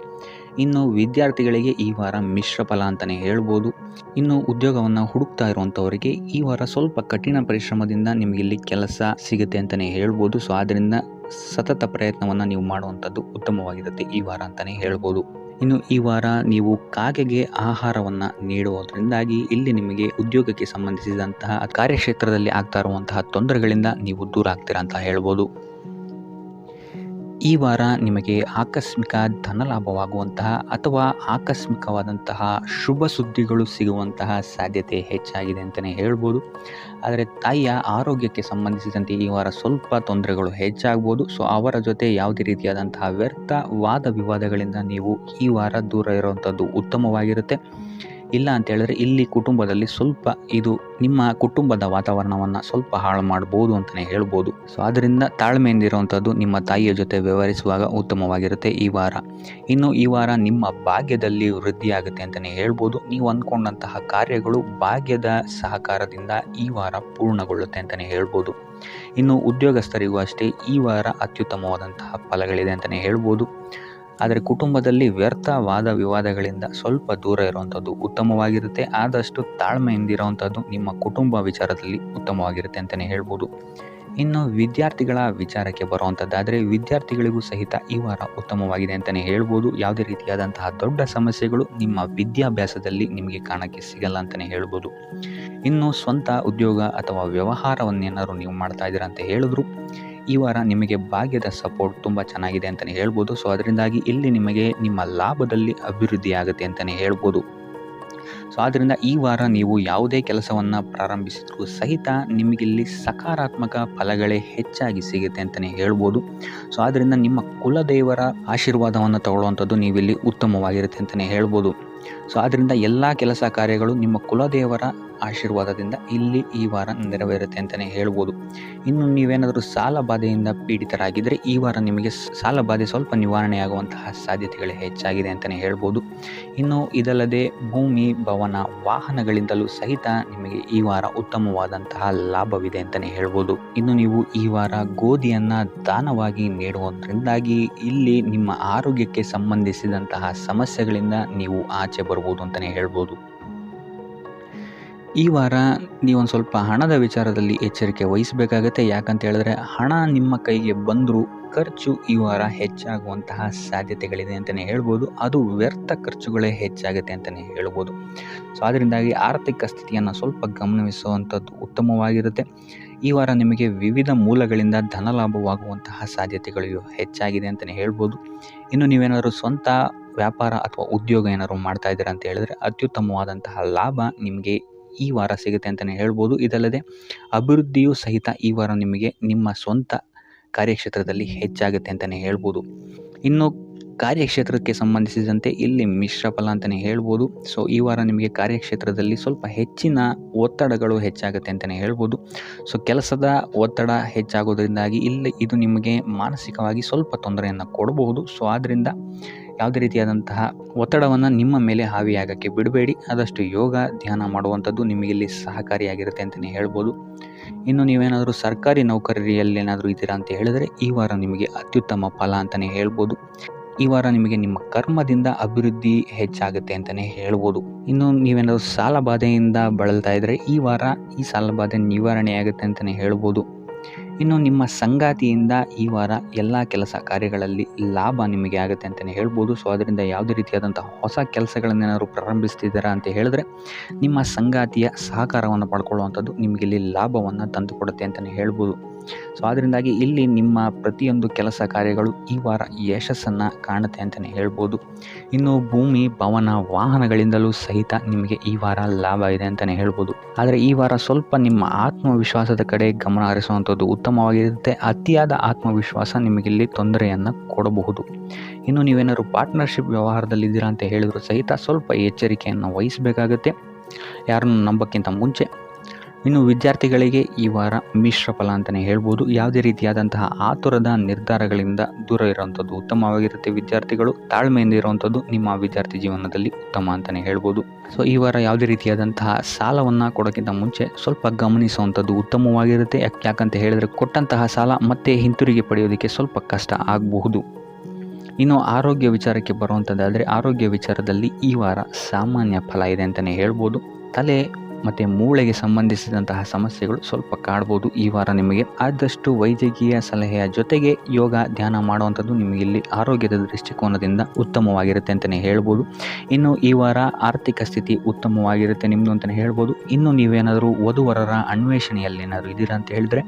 ಇನ್ನು ವಿದ್ಯಾರ್ಥಿಗಳಿಗೆ ಈ ವಾರ ಮಿಶ್ರ ಫಲ ಅಂತಲೇ ಹೇಳ್ಬೋದು. ಇನ್ನು ಉದ್ಯೋಗವನ್ನು ಹುಡುಕ್ತಾ ಇರುವಂಥವರಿಗೆ ಈ ವಾರ ಸ್ವಲ್ಪ ಕಠಿಣ ಪರಿಶ್ರಮದಿಂದ ನಿಮಗಿಲ್ಲಿ ಕೆಲಸ ಸಿಗುತ್ತೆ ಅಂತಲೇ ಹೇಳ್ಬೋದು. ಸೊ ಆದ್ದರಿಂದ ಸತತ ಪ್ರಯತ್ನವನ್ನು ನೀವು ಮಾಡುವಂಥದ್ದು ಉತ್ತಮವಾಗಿರುತ್ತೆ ಈ ವಾರ ಅಂತಲೇ ಹೇಳ್ಬೋದು. ಇನ್ನು ಈ ವಾರ ನೀವು ಕಾಗೆಗೆ ಆಹಾರವನ್ನು ನೀಡುವುದರಿಂದಾಗಿ ಇಲ್ಲಿ ನಿಮಗೆ ಉದ್ಯೋಗಕ್ಕೆ ಸಂಬಂಧಿಸಿದಂತಹ ಕಾರ್ಯಕ್ಷೇತ್ರದಲ್ಲಿ ಆಗ್ತಾ ಇರುವಂತಹ ತೊಂದರೆಗಳಿಂದ ನೀವು ದೂರ ಆಗ್ತೀರಾ ಅಂತ ಹೇಳ್ಬೋದು. ಈ ವಾರ ನಿಮಗೆ ಆಕಸ್ಮಿಕ ಧನಲಾಭವಾಗುವಂತಹ ಅಥವಾ ಆಕಸ್ಮಿಕವಾದಂತಹ ಶುಭ ಸುದ್ದಿಗಳು ಸಿಗುವಂತಹ ಸಾಧ್ಯತೆ ಹೆಚ್ಚಾಗಿದೆ ಅಂತಲೇ ಹೇಳ್ಬೋದು. ಆದರೆ ತಾಯಿಯ ಆರೋಗ್ಯಕ್ಕೆ ಸಂಬಂಧಿಸಿದಂತೆ ಈ ವಾರ ಸ್ವಲ್ಪ ತೊಂದರೆಗಳು ಹೆಚ್ಚಾಗ್ಬೋದು. ಸೊ ಅವರ ಜೊತೆ ಯಾವುದೇ ರೀತಿಯಾದಂತಹ ವ್ಯರ್ಥ ವಾದ ವಿವಾದಗಳಿಂದ ನೀವು ಈ ವಾರ ದೂರ ಇರುವಂಥದ್ದು ಉತ್ತಮವಾಗಿರುತ್ತೆ. ಇಲ್ಲ ಅಂತ ಹೇಳಿದ್ರೆ ಇಲ್ಲಿ ಕುಟುಂಬದಲ್ಲಿ ಸ್ವಲ್ಪ ಇದು ನಿಮ್ಮ ಕುಟುಂಬದ ವಾತಾವರಣವನ್ನು ಸ್ವಲ್ಪ ಹಾಳು ಮಾಡ್ಬೋದು ಅಂತಲೇ ಹೇಳ್ಬೋದು. ಸೊ ಆದ್ದರಿಂದ ತಾಳ್ಮೆಯಿಂದ ಇರುವಂಥದ್ದು ನಿಮ್ಮ ತಾಯಿಯ ಜೊತೆ ವ್ಯವಹರಿಸುವಾಗ ಉತ್ತಮವಾಗಿರುತ್ತೆ ಈ ವಾರ. ಇನ್ನು ಈ ವಾರ ನಿಮ್ಮ ಭಾಗ್ಯದಲ್ಲಿ ವೃದ್ಧಿಯಾಗುತ್ತೆ ಅಂತಲೇ ಹೇಳ್ಬೋದು. ನೀವು ಅಂದ್ಕೊಂಡಂತಹ ಕಾರ್ಯಗಳು ಭಾಗ್ಯದ ಸಹಕಾರದಿಂದ ಈ ವಾರ ಪೂರ್ಣಗೊಳ್ಳುತ್ತೆ ಅಂತಲೇ ಹೇಳ್ಬೋದು. ಇನ್ನು ಉದ್ಯೋಗಸ್ಥರಿಗೂ ಅಷ್ಟೇ ಈ ವಾರ ಅತ್ಯುತ್ತಮವಾದಂತಹ ಫಲಗಳಿದೆ ಅಂತಲೇ ಹೇಳ್ಬೋದು. ಆದರೆ ಕುಟುಂಬದಲ್ಲಿ ವ್ಯರ್ಥ ವಾದ ವಿವಾದಗಳಿಂದ ಸ್ವಲ್ಪ ದೂರ ಇರುವಂಥದ್ದು ಉತ್ತಮವಾಗಿರುತ್ತೆ. ಆದಷ್ಟು ತಾಳ್ಮೆಯಿಂದಿರುವಂಥದ್ದು ನಿಮ್ಮ ಕುಟುಂಬ ವಿಚಾರದಲ್ಲಿ ಉತ್ತಮವಾಗಿರುತ್ತೆ ಅಂತಲೇ ಹೇಳ್ಬೋದು. ಇನ್ನು ವಿದ್ಯಾರ್ಥಿಗಳ ವಿಚಾರಕ್ಕೆ ಬರುವಂಥದ್ದಾದರೆ ವಿದ್ಯಾರ್ಥಿಗಳಿಗೂ ಸಹಿತ ಈ ವಾರ ಉತ್ತಮವಾಗಿದೆ ಅಂತಲೇ ಹೇಳ್ಬೋದು. ಯಾವುದೇ ರೀತಿಯಾದಂತಹ ದೊಡ್ಡ ಸಮಸ್ಯೆಗಳು ನಿಮ್ಮ ವಿದ್ಯಾಭ್ಯಾಸದಲ್ಲಿ ನಿಮಗೆ ಕಾಣಕ್ಕೆ ಸಿಗಲ್ಲ ಅಂತಲೇ ಹೇಳ್ಬೋದು. ಇನ್ನು ಸ್ವಂತ ಉದ್ಯೋಗ ಅಥವಾ ವ್ಯವಹಾರವನ್ನೇನಾದ್ರು ನೀವು ಮಾಡ್ತಾ ಇದ್ದೀರಾ ಅಂತ ಹೇಳಿದ್ರು ಈ ವಾರ ನಿಮಗೆ ಭಾಗ್ಯದ ಸಪೋರ್ಟ್ ತುಂಬ ಚೆನ್ನಾಗಿದೆ ಅಂತಲೇ ಹೇಳ್ಬೋದು. ಸೊ ಅದರಿಂದಾಗಿ ಇಲ್ಲಿ ನಿಮಗೆ ನಿಮ್ಮ ಲಾಭದಲ್ಲಿ ಅಭಿವೃದ್ಧಿ ಆಗುತ್ತೆ ಅಂತಲೇ ಹೇಳ್ಬೋದು. ಸೊ ಆದ್ದರಿಂದ ಈ ವಾರ ನೀವು ಯಾವುದೇ ಕೆಲಸವನ್ನು ಪ್ರಾರಂಭಿಸಿದ್ರೂ ಸಹಿತ ನಿಮಗಿಲ್ಲಿ ಸಕಾರಾತ್ಮಕ ಫಲಗಳೇ ಹೆಚ್ಚಾಗಿ ಸಿಗುತ್ತೆ ಅಂತಲೇ ಹೇಳ್ಬೋದು. ಸೊ ಆದ್ದರಿಂದ ನಿಮ್ಮ ಕುಲದೇವರ ಆಶೀರ್ವಾದವನ್ನು ತಗೊಳ್ಳುವಂಥದ್ದು ನೀವಿಲ್ಲಿ ಉತ್ತಮವಾಗಿರುತ್ತೆ ಅಂತಲೇ ಹೇಳ್ಬೋದು. ಸೊ ಆದ್ದರಿಂದ ಎಲ್ಲ ಕೆಲಸ ಕಾರ್ಯಗಳು ನಿಮ್ಮ ಕುಲದೇವರ ಆಶೀರ್ವಾದದಿಂದ ಇಲ್ಲಿ ಈ ವಾರ ನೆರವೇರುತ್ತೆ ಅಂತಲೇ ಹೇಳ್ಬೋದು. ಇನ್ನು ನೀವೇನಾದರೂ ಸಾಲ ಬಾಧೆಯಿಂದ ಪೀಡಿತರಾಗಿದ್ದರೆ ಈ ವಾರ ನಿಮಗೆ ಸಾಲ ಬಾಧೆ ಸ್ವಲ್ಪ ನಿವಾರಣೆಯಾಗುವಂತಹ ಸಾಧ್ಯತೆಗಳೇ ಹೆಚ್ಚಾಗಿದೆ ಅಂತಲೇ ಹೇಳ್ಬೋದು. ಇನ್ನು ಇದಲ್ಲದೆ ಭೂಮಿ, ಭವನ, ವಾಹನಗಳಿಂದಲೂ ಸಹಿತ ನಿಮಗೆ ಈ ವಾರ ಉತ್ತಮವಾದಂತಹ ಲಾಭವಿದೆ ಅಂತಲೇ ಹೇಳ್ಬೋದು. ಇನ್ನು ನೀವು ಈ ವಾರ ಗೋಧಿಯನ್ನು ದಾನವಾಗಿ ನೀಡುವುದರಿಂದಾಗಿ ಇಲ್ಲಿ ನಿಮ್ಮ ಆರೋಗ್ಯಕ್ಕೆ ಸಂಬಂಧಿಸಿದಂತಹ ಸಮಸ್ಯೆಗಳಿಂದ ನೀವು ಆಚೆ ಬರ್ಬೋದು ಅಂತಲೇ ಹೇಳ್ಬೋದು. ಈ ವಾರ ನೀವೊಂದು ಸ್ವಲ್ಪ ಹಣದ ವಿಚಾರದಲ್ಲಿ ಎಚ್ಚರಿಕೆ ವಹಿಸಬೇಕಾಗತ್ತೆ. ಯಾಕಂತ ಹೇಳಿದ್ರೆ ಹಣ ನಿಮ್ಮ ಕೈಗೆ ಬಂದರೂ ಖರ್ಚು ಈ ವಾರ ಹೆಚ್ಚಾಗುವಂತಹ ಸಾಧ್ಯತೆಗಳಿದೆ ಅಂತಲೇ ಹೇಳ್ಬೋದು. ಅದು ವ್ಯರ್ಥ ಖರ್ಚುಗಳೇ ಹೆಚ್ಚಾಗುತ್ತೆ ಅಂತಲೇ ಹೇಳ್ಬೋದು. ಸೊ ಅದರಿಂದಾಗಿ ಆರ್ಥಿಕ ಸ್ಥಿತಿಯನ್ನು ಸ್ವಲ್ಪ ಗಮನಿಸುವಂಥದ್ದು ಉತ್ತಮವಾಗಿರುತ್ತೆ. ಈ ವಾರ ನಿಮಗೆ ವಿವಿಧ ಮೂಲಗಳಿಂದ ಧನಲಾಭವಾಗುವಂತಹ ಸಾಧ್ಯತೆಗಳು ಹೆಚ್ಚಾಗಿದೆ ಅಂತಲೇ ಹೇಳ್ಬೋದು. ಇನ್ನು ನೀವೇನಾದರೂ ಸ್ವಂತ ವ್ಯಾಪಾರ ಅಥವಾ ಉದ್ಯೋಗ ಏನಾದ್ರು ಮಾಡ್ತಾ ಇದ್ದೀರಾ ಅಂತ ಹೇಳಿದ್ರೆ ಅತ್ಯುತ್ತಮವಾದಂತಹ ಲಾಭ ನಿಮಗೆ ಈ ವಾರ ಸಿಗುತ್ತೆ ಅಂತಲೇ ಹೇಳ್ಬೋದು. ಇದಲ್ಲದೆ ಅಭಿವೃದ್ಧಿಯೂ ಸಹಿತ ಈ ವಾರ ನಿಮಗೆ ನಿಮ್ಮ ಸ್ವಂತ ಕಾರ್ಯಕ್ಷೇತ್ರದಲ್ಲಿ ಹೆಚ್ಚಾಗುತ್ತೆ ಅಂತಲೇ ಹೇಳ್ಬೋದು. ಇನ್ನು ಕಾರ್ಯಕ್ಷೇತ್ರಕ್ಕೆ ಸಂಬಂಧಿಸಿದಂತೆ ಇಲ್ಲಿ ಮಿಶ್ರ ಫಲ ಅಂತಲೇ ಹೇಳ್ಬೋದು. ಸೊ ಈ ವಾರ ನಿಮಗೆ ಕಾರ್ಯಕ್ಷೇತ್ರದಲ್ಲಿ ಸ್ವಲ್ಪ ಹೆಚ್ಚಿನ ಒತ್ತಡಗಳು ಹೆಚ್ಚಾಗುತ್ತೆ ಅಂತಲೇ ಹೇಳ್ಬೋದು. ಸೊ ಕೆಲಸದ ಒತ್ತಡ ಹೆಚ್ಚಾಗೋದ್ರಿಂದಾಗಿ ಇಲ್ಲಿ ಇದು ನಿಮಗೆ ಮಾನಸಿಕವಾಗಿ ಸ್ವಲ್ಪ ತೊಂದರೆಯನ್ನು ಕೊಡಬಹುದು. ಸೊ ಆದ್ದರಿಂದ ಯಾವುದೇ ರೀತಿಯಾದಂತಹ ಒತ್ತಡವನ್ನು ನಿಮ್ಮ ಮೇಲೆ ಹಾವಿಯಾಗಕ್ಕೆ ಬಿಡಬೇಡಿ. ಆದಷ್ಟು ಯೋಗ, ಧ್ಯಾನ ಮಾಡುವಂಥದ್ದು ನಿಮಗಿಲ್ಲಿ ಸಹಕಾರಿಯಾಗಿರುತ್ತೆ ಅಂತಲೇ ಹೇಳ್ಬೋದು. ಇನ್ನು ನೀವೇನಾದರೂ ಸರ್ಕಾರಿ ನೌಕರಿಯಲ್ಲೇನಾದರೂ ಇದ್ದೀರಾ ಅಂತ ಹೇಳಿದರೆ ಈ ವಾರ ನಿಮಗೆ ಅತ್ಯುತ್ತಮ ಫಲ ಅಂತಲೇ ಹೇಳ್ಬೋದು. ಈ ವಾರ ನಿಮಗೆ ನಿಮ್ಮ ಕರ್ಮದಿಂದ ಅಭಿವೃದ್ಧಿ ಹೆಚ್ಚಾಗುತ್ತೆ ಅಂತಲೇ ಹೇಳ್ಬೋದು. ಇನ್ನು ನೀವೇನಾದರೂ ಸಾಲ ಬಾಧೆಯಿಂದ ಬಳಲ್ತಾ ಇದ್ದರೆ ಈ ವಾರ ಈ ಸಾಲ ಬಾಧೆ ನಿವಾರಣೆಯಾಗುತ್ತೆ ಅಂತಲೇ ಹೇಳ್ಬೋದು. ಇನ್ನು ನಿಮ್ಮ ಸಂಗಾತಿಯಿಂದ ಈ ವಾರ ಎಲ್ಲ ಕೆಲಸ ಕಾರ್ಯಗಳಲ್ಲಿ ಲಾಭ ನಿಮಗೆ ಆಗುತ್ತೆ ಅಂತಲೇ ಹೇಳ್ಬೋದು. ಸೊ ಅದರಿಂದ ಯಾವುದೇ ರೀತಿಯಾದಂಥ ಹೊಸ ಕೆಲಸಗಳನ್ನೇನಾದ್ರು ಪ್ರಾರಂಭಿಸ್ತಿದ್ದೀರಾ ಅಂತ ಹೇಳಿದ್ರೆ ನಿಮ್ಮ ಸಂಗಾತಿಯ ಸಹಕಾರವನ್ನು ಪಡ್ಕೊಳ್ಳುವಂಥದ್ದು ನಿಮಗೆ ಇಲ್ಲಿ ಲಾಭವನ್ನು ತಂದುಕೊಡುತ್ತೆ ಅಂತಲೇ ಹೇಳ್ಬೋದು. ಸೊ ಅದರಿಂದಾಗಿ ಇಲ್ಲಿ ನಿಮ್ಮ ಪ್ರತಿಯೊಂದು ಕೆಲಸ ಕಾರ್ಯಗಳು ಈ ವಾರ ಯಶಸ್ಸನ್ನು ಕಾಣುತ್ತೆ ಅಂತಲೇ ಹೇಳ್ಬೋದು. ಇನ್ನು ಭೂಮಿ, ಭವನ, ವಾಹನಗಳಿಂದಲೂ ಸಹಿತ ನಿಮಗೆ ಈ ವಾರ ಲಾಭ ಇದೆ ಅಂತಲೇ ಹೇಳ್ಬೋದು. ಆದರೆ ಈ ವಾರ ಸ್ವಲ್ಪ ನಿಮ್ಮ ಆತ್ಮವಿಶ್ವಾಸದ ಕಡೆ ಗಮನ ಹರಿಸುವಂಥದ್ದು ಉತ್ತಮವಾಗಿರುತ್ತೆ. ಅತಿಯಾದ ಆತ್ಮವಿಶ್ವಾಸ ನಿಮಗಿಲ್ಲಿ ತೊಂದರೆಯನ್ನು ಕೊಡಬಹುದು. ಇನ್ನು ನೀವೇನಾದ್ರು ಪಾರ್ಟ್ನರ್ಶಿಪ್ ವ್ಯವಹಾರದಲ್ಲಿದ್ದೀರಾ ಅಂತ ಹೇಳಿದ್ರು ಸಹಿತ ಸ್ವಲ್ಪ ಎಚ್ಚರಿಕೆಯನ್ನು ವಹಿಸಬೇಕಾಗುತ್ತೆ ಯಾರನ್ನು ನಂಬೋಕ್ಕಿಂತ ಮುಂಚೆ. ಇನ್ನು ವಿದ್ಯಾರ್ಥಿಗಳಿಗೆ ಈ ವಾರ ಮಿಶ್ರ ಫಲ ಅಂತಲೇ ಹೇಳ್ಬೋದು. ಯಾವುದೇ ರೀತಿಯಾದಂತಹ ಆತುರದ ನಿರ್ಧಾರಗಳಿಂದ ದೂರ ಇರುವಂಥದ್ದು ಉತ್ತಮವಾಗಿರುತ್ತೆ. ವಿದ್ಯಾರ್ಥಿಗಳು ತಾಳ್ಮೆಯಿಂದ ಇರುವಂಥದ್ದು ನಿಮ್ಮ ವಿದ್ಯಾರ್ಥಿ ಜೀವನದಲ್ಲಿ ಉತ್ತಮ ಅಂತಲೇ ಹೇಳ್ಬೋದು. ಸೊ ಈ ವಾರ ಯಾವುದೇ ರೀತಿಯಾದಂತಹ ಸಾಲವನ್ನು ಕೊಡೋಕ್ಕಿಂತ ಮುಂಚೆ ಸ್ವಲ್ಪ ಗಮನಿಸುವಂಥದ್ದು ಉತ್ತಮವಾಗಿರುತ್ತೆ. ಯಾಕಂತ ಹೇಳಿದರೆ ಕೊಟ್ಟಂತಹ ಸಾಲ ಮತ್ತೆ ಹಿಂತಿರುಗಿ ಪಡೆಯೋದಕ್ಕೆ ಸ್ವಲ್ಪ ಕಷ್ಟ ಆಗಬಹುದು. ಇನ್ನು ಆರೋಗ್ಯ ವಿಚಾರಕ್ಕೆ ಬರುವಂಥದ್ದಾದರೆ ಆರೋಗ್ಯ ವಿಚಾರದಲ್ಲಿ ಈ ವಾರ ಸಾಮಾನ್ಯ ಫಲ ಇದೆ ಅಂತಲೇ ಹೇಳ್ಬೋದು. ತಲೆ ಮತ್ತು ಮೂಳೆಗೆ ಸಂಬಂಧಿಸಿದಂತಹ ಸಮಸ್ಯೆಗಳು ಸ್ವಲ್ಪ ಕಾಡ್ಬೋದು ಈ ವಾರ ನಿಮಗೆ. ಆದಷ್ಟು ವೈದ್ಯಕೀಯ ಸಲಹೆಯ ಜೊತೆಗೆ ಯೋಗ ಧ್ಯಾನ ಮಾಡುವಂಥದ್ದು ನಿಮಗೆ ಇಲ್ಲಿ ಆರೋಗ್ಯದ ದೃಷ್ಟಿಕೋನದಿಂದ ಉತ್ತಮವಾಗಿರುತ್ತೆ ಅಂತಲೇ ಹೇಳ್ಬೋದು. ಇನ್ನು ಈ ವಾರ ಆರ್ಥಿಕ ಸ್ಥಿತಿ ಉತ್ತಮವಾಗಿರುತ್ತೆ ನಿಮ್ಮದು ಅಂತಲೇ ಹೇಳ್ಬೋದು. ಇನ್ನು ನೀವೇನಾದರೂ ವಧುವರರ ಅನ್ವೇಷಣೆಯಲ್ಲಿ ಏನಾದರೂ ಇದ್ದೀರಾ ಅಂತ ಹೇಳಿದ್ರೆ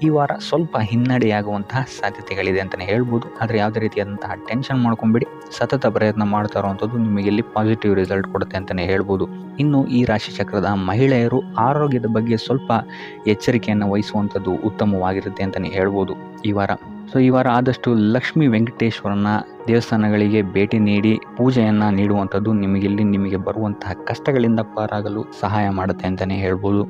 ಈ ವಾರ ಸ್ವಲ್ಪ ಹಿನ್ನಡೆಯಾಗುವಂತಹ ಸಾಧ್ಯತೆಗಳಿದೆ ಅಂತಲೇ ಹೇಳ್ಬೋದು. ಆದರೆ ಯಾವುದೇ ರೀತಿಯಾದಂತಹ ಟೆನ್ಷನ್ ಮಾಡ್ಕೊಂಬಿಡಿ, ಸತತ ಪ್ರಯತ್ನ ಮಾಡ್ತಾ ಇರುವಂಥದ್ದು ನಿಮಗೆ ಇಲ್ಲಿ ಪಾಸಿಟಿವ್ ರಿಸಲ್ಟ್ ಕೊಡುತ್ತೆ ಅಂತಲೇ ಹೇಳ್ಬೋದು. ಇನ್ನು ಈ ರಾಶಿ ಚಕ್ರದ ಮಹಿಳೆಯರು ಆರೋಗ್ಯದ ಬಗ್ಗೆ ಸ್ವಲ್ಪ ಎಚ್ಚರಿಕೆಯನ್ನು ವಹಿಸುವಂಥದ್ದು ಉತ್ತಮವಾಗಿರುತ್ತೆ ಅಂತಲೇ ಹೇಳ್ಬೋದು ಈ ವಾರ. ಈ ವಾರ ಆದಷ್ಟು ಲಕ್ಷ್ಮೀ ವೆಂಕಟೇಶ್ವರನ ದೇವಸ್ಥಾನಗಳಿಗೆ ಭೇಟಿ ನೀಡಿ ಪೂಜೆಯನ್ನು ನೀಡುವಂಥದ್ದು ನಿಮಗೆ ಬರುವಂತಹ ಕಷ್ಟಗಳಿಂದ ಪಾರಾಗಲು ಸಹಾಯ ಮಾಡುತ್ತೆ ಅಂತಲೇ ಹೇಳ್ಬೋದು.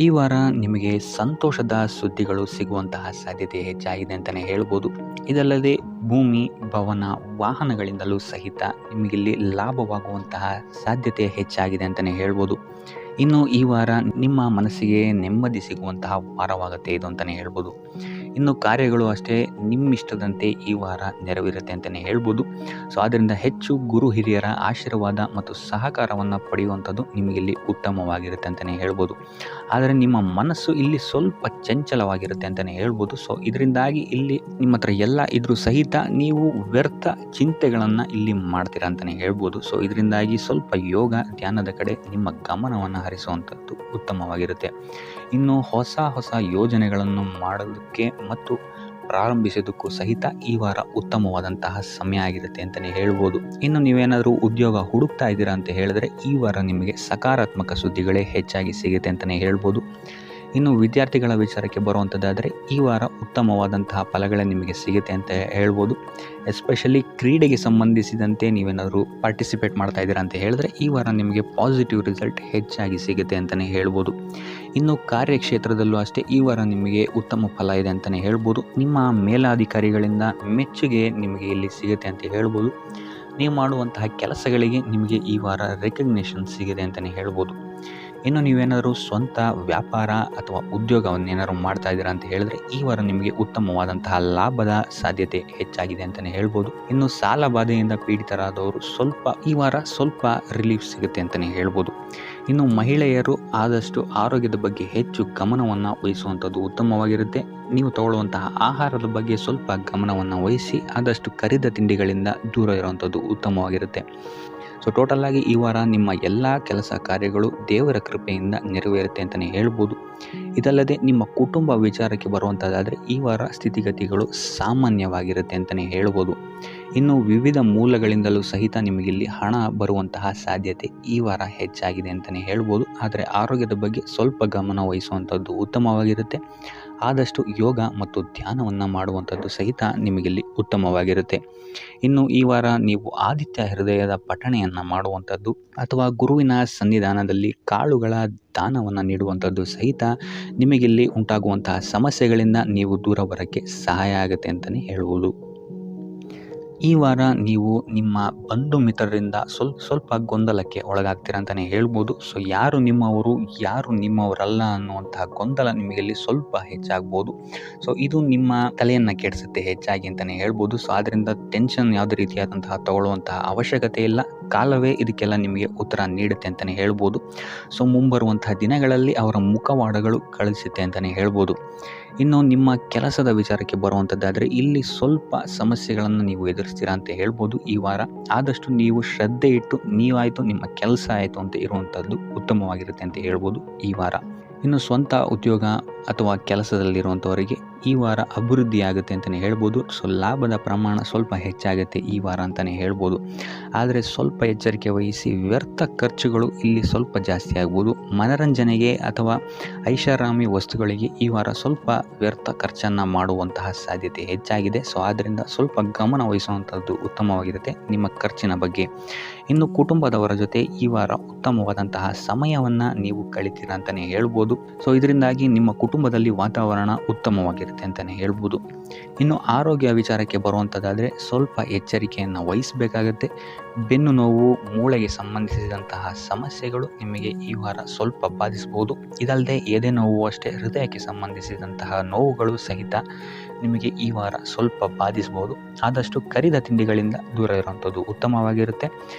ಈ ವಾರ ನಿಮಗೆ ಸಂತೋಷದ ಸುದ್ದಿಗಳು ಸಿಗುವಂತಹ ಸಾಧ್ಯತೆ ಹೆಚ್ಚಾಗಿದೆ ಅಂತಲೇ ಹೇಳ್ಬೋದು. ಇದಲ್ಲದೆ ಭೂಮಿ, ಭವನ, ವಾಹನಗಳಿಂದಲೂ ಸಹಿತ ನಿಮಗಿಲ್ಲಿ ಲಾಭವಾಗುವಂತಹ ಸಾಧ್ಯತೆ ಹೆಚ್ಚಾಗಿದೆ ಅಂತಲೇ ಹೇಳ್ಬೋದು. ಇನ್ನು ಈ ವಾರ ನಿಮ್ಮ ಮನಸ್ಸಿಗೆ ನೆಮ್ಮದಿ ಸಿಗುವಂತಹ ವಾರವಾಗುತ್ತೆ ಇದು ಅಂತಲೇ ಹೇಳ್ಬೋದು. ಇನ್ನು ಕಾರ್ಯಗಳು ಅಷ್ಟೇ ನಿಮ್ಮಿಷ್ಟದಂತೆ ಈ ವಾರ ನೆರವೇರುತ್ತೆ ಅಂತಲೇ ಹೇಳ್ಬೋದು. ಆದ್ದರಿಂದ ಹೆಚ್ಚು ಗುರು ಹಿರಿಯರ ಆಶೀರ್ವಾದ ಮತ್ತು ಸಹಕಾರವನ್ನು ಪಡೆಯುವಂಥದ್ದು ನಿಮಗಿಲ್ಲಿ ಉತ್ತಮವಾಗಿರುತ್ತೆ ಅಂತಲೇ ಹೇಳ್ಬೋದು. ಆದರೆ ನಿಮ್ಮ ಮನಸ್ಸು ಇಲ್ಲಿ ಸ್ವಲ್ಪ ಚಂಚಲವಾಗಿರುತ್ತೆ ಅಂತಲೇ ಹೇಳ್ಬೋದು. ಇದರಿಂದಾಗಿ ಇಲ್ಲಿ ನಿಮ್ಮ ಹತ್ರ ಎಲ್ಲ ಇದ್ರೂ ಸಹಿತ ನೀವು ವ್ಯರ್ಥ ಚಿಂತೆಗಳನ್ನು ಇಲ್ಲಿ ಮಾಡ್ತೀರಾ ಅಂತಲೇ ಹೇಳ್ಬೋದು. ಇದರಿಂದಾಗಿ ಸ್ವಲ್ಪ ಯೋಗ ಧ್ಯಾನದ ಕಡೆ ನಿಮ್ಮ ಗಮನವನ್ನು ಹರಿಸುವಂಥದ್ದು ಉತ್ತಮವಾಗಿರುತ್ತೆ. ಇನ್ನು ಹೊಸ ಯೋಜನೆಗಳನ್ನು ಮಾಡೋದಕ್ಕೆ ಮತ್ತು ಪ್ರಾರಂಭಿಸೋದಕ್ಕೂ ಸಹಿತ ಈ ವಾರ ಉತ್ತಮವಾದಂತಹ ಸಮಯ ಆಗಿರುತ್ತೆ ಅಂತಲೇ ಹೇಳ್ಬೋದು. ಇನ್ನು ನೀವೇನಾದರೂ ಉದ್ಯೋಗ ಹುಡುಕ್ತಾ ಇದ್ದೀರಾ ಅಂತ ಹೇಳಿದ್ರೆ ಈ ವಾರ ನಿಮಗೆ ಸಕಾರಾತ್ಮಕ ಸುದ್ದಿಗಳೇ ಹೆಚ್ಚಾಗಿ ಸಿಗುತ್ತೆ ಅಂತಲೇ ಹೇಳ್ಬೋದು. ಇನ್ನು ವಿದ್ಯಾರ್ಥಿಗಳ ವಿಚಾರಕ್ಕೆ ಬರುವಂಥದ್ದಾದರೆ ಈ ವಾರ ಉತ್ತಮವಾದಂತಹ ಫಲಗಳೇ ನಿಮಗೆ ಸಿಗುತ್ತೆ ಅಂತ ಹೇಳ್ಬೋದು. ಎಸ್ಪೆಷಲಿ ಕ್ರೀಡೆಗೆ ಸಂಬಂಧಿಸಿದಂತೆ ನೀವೇನಾದರೂ ಪಾರ್ಟಿಸಿಪೇಟ್ ಮಾಡ್ತಾ ಇದ್ದೀರಾ ಅಂತ ಹೇಳಿದ್ರೆ ಈ ವಾರ ನಿಮಗೆ ಪಾಸಿಟಿವ್ ರಿಸಲ್ಟ್ ಹೆಚ್ಚಾಗಿ ಸಿಗುತ್ತೆ ಅಂತಲೇ ಹೇಳ್ಬೋದು. ಇನ್ನು ಕಾರ್ಯಕ್ಷೇತ್ರದಲ್ಲೂ ಅಷ್ಟೇ ಈ ವಾರ ನಿಮಗೆ ಉತ್ತಮ ಫಲ ಇದೆ ಅಂತಲೇ ಹೇಳ್ಬೋದು. ನಿಮ್ಮ ಮೇಲಾಧಿಕಾರಿಗಳಿಂದ ಮೆಚ್ಚುಗೆ ನಿಮಗೆ ಇಲ್ಲಿ ಸಿಗುತ್ತೆ ಅಂತ ಹೇಳ್ಬೋದು. ನೀವು ಮಾಡುವಂತಹ ಕೆಲಸಗಳಿಗೆ ನಿಮಗೆ ಈ ವಾರ ರೆಕಗ್ನೇಷನ್ ಸಿಗಿದೆ ಅಂತಲೇ ಹೇಳ್ಬೋದು. ಇನ್ನು ನೀವೇನಾದರೂ ಸ್ವಂತ ವ್ಯಾಪಾರ ಅಥವಾ ಉದ್ಯೋಗವನ್ನೇನಾದ್ರು ಮಾಡ್ತಾ ಇದ್ದೀರಾ ಅಂತ ಹೇಳಿದ್ರೆ ಈ ವಾರ ನಿಮಗೆ ಉತ್ತಮವಾದಂತಹ ಲಾಭದ ಸಾಧ್ಯತೆ ಹೆಚ್ಚಾಗಿದೆ ಅಂತಲೇ ಹೇಳ್ಬೋದು. ಇನ್ನು ಸಾಲ ಬಾಧೆಯಿಂದ ಪೀಡಿತರಾದವರು ಈ ವಾರ ಸ್ವಲ್ಪ ರಿಲೀಫ್ ಸಿಗುತ್ತೆ ಅಂತಲೇ ಹೇಳ್ಬೋದು. ಇನ್ನು ಮಹಿಳೆಯರು ಆದಷ್ಟು ಆರೋಗ್ಯದ ಬಗ್ಗೆ ಹೆಚ್ಚು ಗಮನವನ್ನು ವಹಿಸುವಂಥದ್ದು ಉತ್ತಮವಾಗಿರುತ್ತೆ. ನೀವು ತಗೊಳ್ಳುವಂತಹ ಆಹಾರದ ಬಗ್ಗೆ ಸ್ವಲ್ಪ ಗಮನವನ್ನು ವಹಿಸಿ ಆದಷ್ಟು ಕರಿದ ತಿಂಡಿಗಳಿಂದ ದೂರ ಇರುವಂಥದ್ದು ಉತ್ತಮವಾಗಿರುತ್ತೆ. ಟೋಟಲ್ ಆಗಿ ಈ ವಾರ ನಿಮ್ಮ ಎಲ್ಲ ಕೆಲಸ ಕಾರ್ಯಗಳು ದೇವರ ಕೃಪೆಯಿಂದ ನೆರವೇರುತ್ತೆ ಅಂತಲೇ ಹೇಳ್ಬೋದು. ಇದಲ್ಲದೆ ನಿಮ್ಮ ಕುಟುಂಬ ವಿಚಾರಕ್ಕೆ ಬರುವಂಥದ್ದಾದರೆ ಈ ವಾರ ಸ್ಥಿತಿಗತಿಗಳು ಸಾಮಾನ್ಯವಾಗಿರುತ್ತೆ ಅಂತಲೇ ಹೇಳ್ಬೋದು. ಇನ್ನು ವಿವಿಧ ಮೂಲಗಳಿಂದಲೂ ಸಹಿತ ನಿಮಗಿಲ್ಲಿ ಹಣ ಬರುವಂತಹ ಸಾಧ್ಯತೆ ಈ ವಾರ ಹೆಚ್ಚಾಗಿದೆ ಅಂತಲೇ ಹೇಳ್ಬೋದು. ಆದರೆ ಆರೋಗ್ಯದ ಬಗ್ಗೆ ಸ್ವಲ್ಪ ಗಮನ ವಹಿಸುವಂಥದ್ದು ಉತ್ತಮವಾಗಿರುತ್ತೆ. ಆದಷ್ಟು ಯೋಗ ಮತ್ತು ಧ್ಯಾನವನ್ನು ಮಾಡುವಂಥದ್ದು ಸಹಿತ ನಿಮಗಿಲ್ಲಿ ಉತ್ತಮವಾಗಿರುತ್ತೆ. ಇನ್ನು ಈ ವಾರ ನೀವು ಆದಿತ್ಯ ಹೃದಯದ ಪಠಣೆಯನ್ನು ಮಾಡುವಂಥದ್ದು ಅಥವಾ ಗುರುವಿನ ಸನ್ನಿಧಾನದಲ್ಲಿ ಕಾಳುಗಳ ದಾನವನ್ನು ನೀಡುವಂಥದ್ದು ಸಹಿತ ನಿಮಗಿಲ್ಲಿ ಉಂಟಾಗುವಂತಹ ಸಮಸ್ಯೆಗಳಿಂದ ನೀವು ದೂರ ಬರೋಕ್ಕೆ ಸಹಾಯ ಆಗುತ್ತೆ ಅಂತಲೇ ಹೇಳ್ಬೋದು. ಈ ವಾರ ನೀವು ನಿಮ್ಮ ಬಂಧು ಮಿತ್ರರಿಂದ ಸ್ವಲ್ಪ ಗೊಂದಲಕ್ಕೆ ಒಳಗಾಗ್ತೀರ ಅಂತಲೇ ಹೇಳ್ಬೋದು. ಯಾರು ನಿಮ್ಮವರು ಯಾರು ನಿಮ್ಮವರಲ್ಲ ಅನ್ನುವಂತಹ ಗೊಂದಲ ನಿಮಗಲ್ಲಿ ಸ್ವಲ್ಪ ಹೆಚ್ಚಾಗ್ಬೋದು. ಇದು ನಿಮ್ಮ ತಲೆಯನ್ನು ಕೆಡಿಸುತ್ತೆ ಹೆಚ್ಚಾಗಿ ಅಂತಲೇ ಹೇಳ್ಬೋದು. ಆದ್ದರಿಂದ ಟೆನ್ಷನ್ ಯಾವುದೇ ರೀತಿಯಾದಂತಹ ತಗೊಳ್ಳುವಂತಹ ಅವಶ್ಯಕತೆ ಇಲ್ಲ. ಕಾಲವೇ ಇದಕ್ಕೆಲ್ಲ ನಿಮಗೆ ಉತ್ತರ ನೀಡುತ್ತೆ ಅಂತಲೇ ಹೇಳ್ಬೋದು. ಮುಂಬರುವಂತಹ ದಿನಗಳಲ್ಲಿ ಅವರ ಮುಖವಾಡಗಳು ಕಳಿಸುತ್ತೆ ಅಂತಲೇ ಹೇಳ್ಬೋದು. ಇನ್ನು ನಿಮ್ಮ ಕೆಲಸದ ವಿಚಾರಕ್ಕೆ ಬರುವಂಥದ್ದಾದರೆ ಇಲ್ಲಿ ಸ್ವಲ್ಪ ಸಮಸ್ಯೆಗಳನ್ನು ನೀವು ಎದುರಿಸ್ತೀರಾ ಅಂತ ಹೇಳ್ಬೋದು. ಈ ವಾರ ಆದಷ್ಟು ನೀವು ಶ್ರದ್ಧೆ ಇಟ್ಟು ನೀವಾಯಿತು ನಿಮ್ಮ ಕೆಲಸ ಆಯಿತು ಅಂತ ಇರುವಂಥದ್ದು ಉತ್ತಮವಾಗಿರುತ್ತೆ ಅಂತ ಹೇಳ್ಬೋದು ಈ ವಾರ. ಇನ್ನು ಸ್ವಂತ ಉದ್ಯೋಗ ಅಥವಾ ಕೆಲಸದಲ್ಲಿರುವಂಥವರಿಗೆ ಈ ವಾರ ಅಭಿವೃದ್ಧಿ ಆಗುತ್ತೆ ಅಂತಲೇ ಹೇಳ್ಬೋದು. ಲಾಭದ ಪ್ರಮಾಣ ಸ್ವಲ್ಪ ಹೆಚ್ಚಾಗುತ್ತೆ ಈ ವಾರ ಅಂತಲೇ ಹೇಳ್ಬೋದು. ಆದರೆ ಸ್ವಲ್ಪ ಎಚ್ಚರಿಕೆ ವಹಿಸಿ, ವ್ಯರ್ಥ ಖರ್ಚುಗಳು ಇಲ್ಲಿ ಸ್ವಲ್ಪ ಜಾಸ್ತಿ ಆಗ್ಬೋದು. ಮನರಂಜನೆಗೆ ಅಥವಾ ಐಷಾರಾಮಿ ವಸ್ತುಗಳಿಗೆ ಈ ವಾರ ಸ್ವಲ್ಪ ವ್ಯರ್ಥ ಖರ್ಚನ್ನು ಮಾಡುವಂತಹ ಸಾಧ್ಯತೆ ಹೆಚ್ಚಾಗಿದೆ. ಆದ್ದರಿಂದ ಸ್ವಲ್ಪ ಗಮನ ವಹಿಸುವಂಥದ್ದು ಉತ್ತಮವಾಗಿರುತ್ತೆ ನಿಮ್ಮ ಖರ್ಚಿನ ಬಗ್ಗೆ. ಇನ್ನು ಕುಟುಂಬದವರ ಜೊತೆ ಈ ವಾರ ಉತ್ತಮವಾದಂತಹ ಸಮಯವನ್ನು ನೀವು ಕಳಿತೀರ ಅಂತಲೇ ಹೇಳ್ಬೋದು. ಇದರಿಂದಾಗಿ ನಿಮ್ಮ ಕುಟುಂಬದಲ್ಲಿ ವಾತಾವರಣ ಉತ್ತಮವಾಗಿರುತ್ತೆ ಅಂತಲೇ ಹೇಳ್ಬೋದು. ಇನ್ನು ಆರೋಗ್ಯ ವಿಚಾರಕ್ಕೆ ಬರುವಂಥದ್ದಾದರೆ ಸ್ವಲ್ಪ ಎಚ್ಚರಿಕೆಯನ್ನು ವಹಿಸಬೇಕಾಗತ್ತೆ. ಬೆನ್ನು ನೋವು, ಮೂಳೆಗೆ ಸಂಬಂಧಿಸಿದಂತಹ ಸಮಸ್ಯೆಗಳು ನಿಮಗೆ ಈ ವಾರ ಸ್ವಲ್ಪ ಬಾಧಿಸಬಹುದು. ಇದಲ್ಲದೆ ಎದೆ ನೋವು ಅಷ್ಟೇ ಹೃದಯಕ್ಕೆ ಸಂಬಂಧಿಸಿದಂತಹ ನೋವುಗಳು ಸಹಿತ ನಿಮಗೆ ಈ ವಾರ ಸ್ವಲ್ಪ ಬಾಧಿಸಬಹುದು. ಆದಷ್ಟು ಕರಿದ ತಿಂಡಿಗಳಿಂದ ದೂರ ಇರುವಂಥದ್ದು ಉತ್ತಮವಾಗಿರುತ್ತೆ.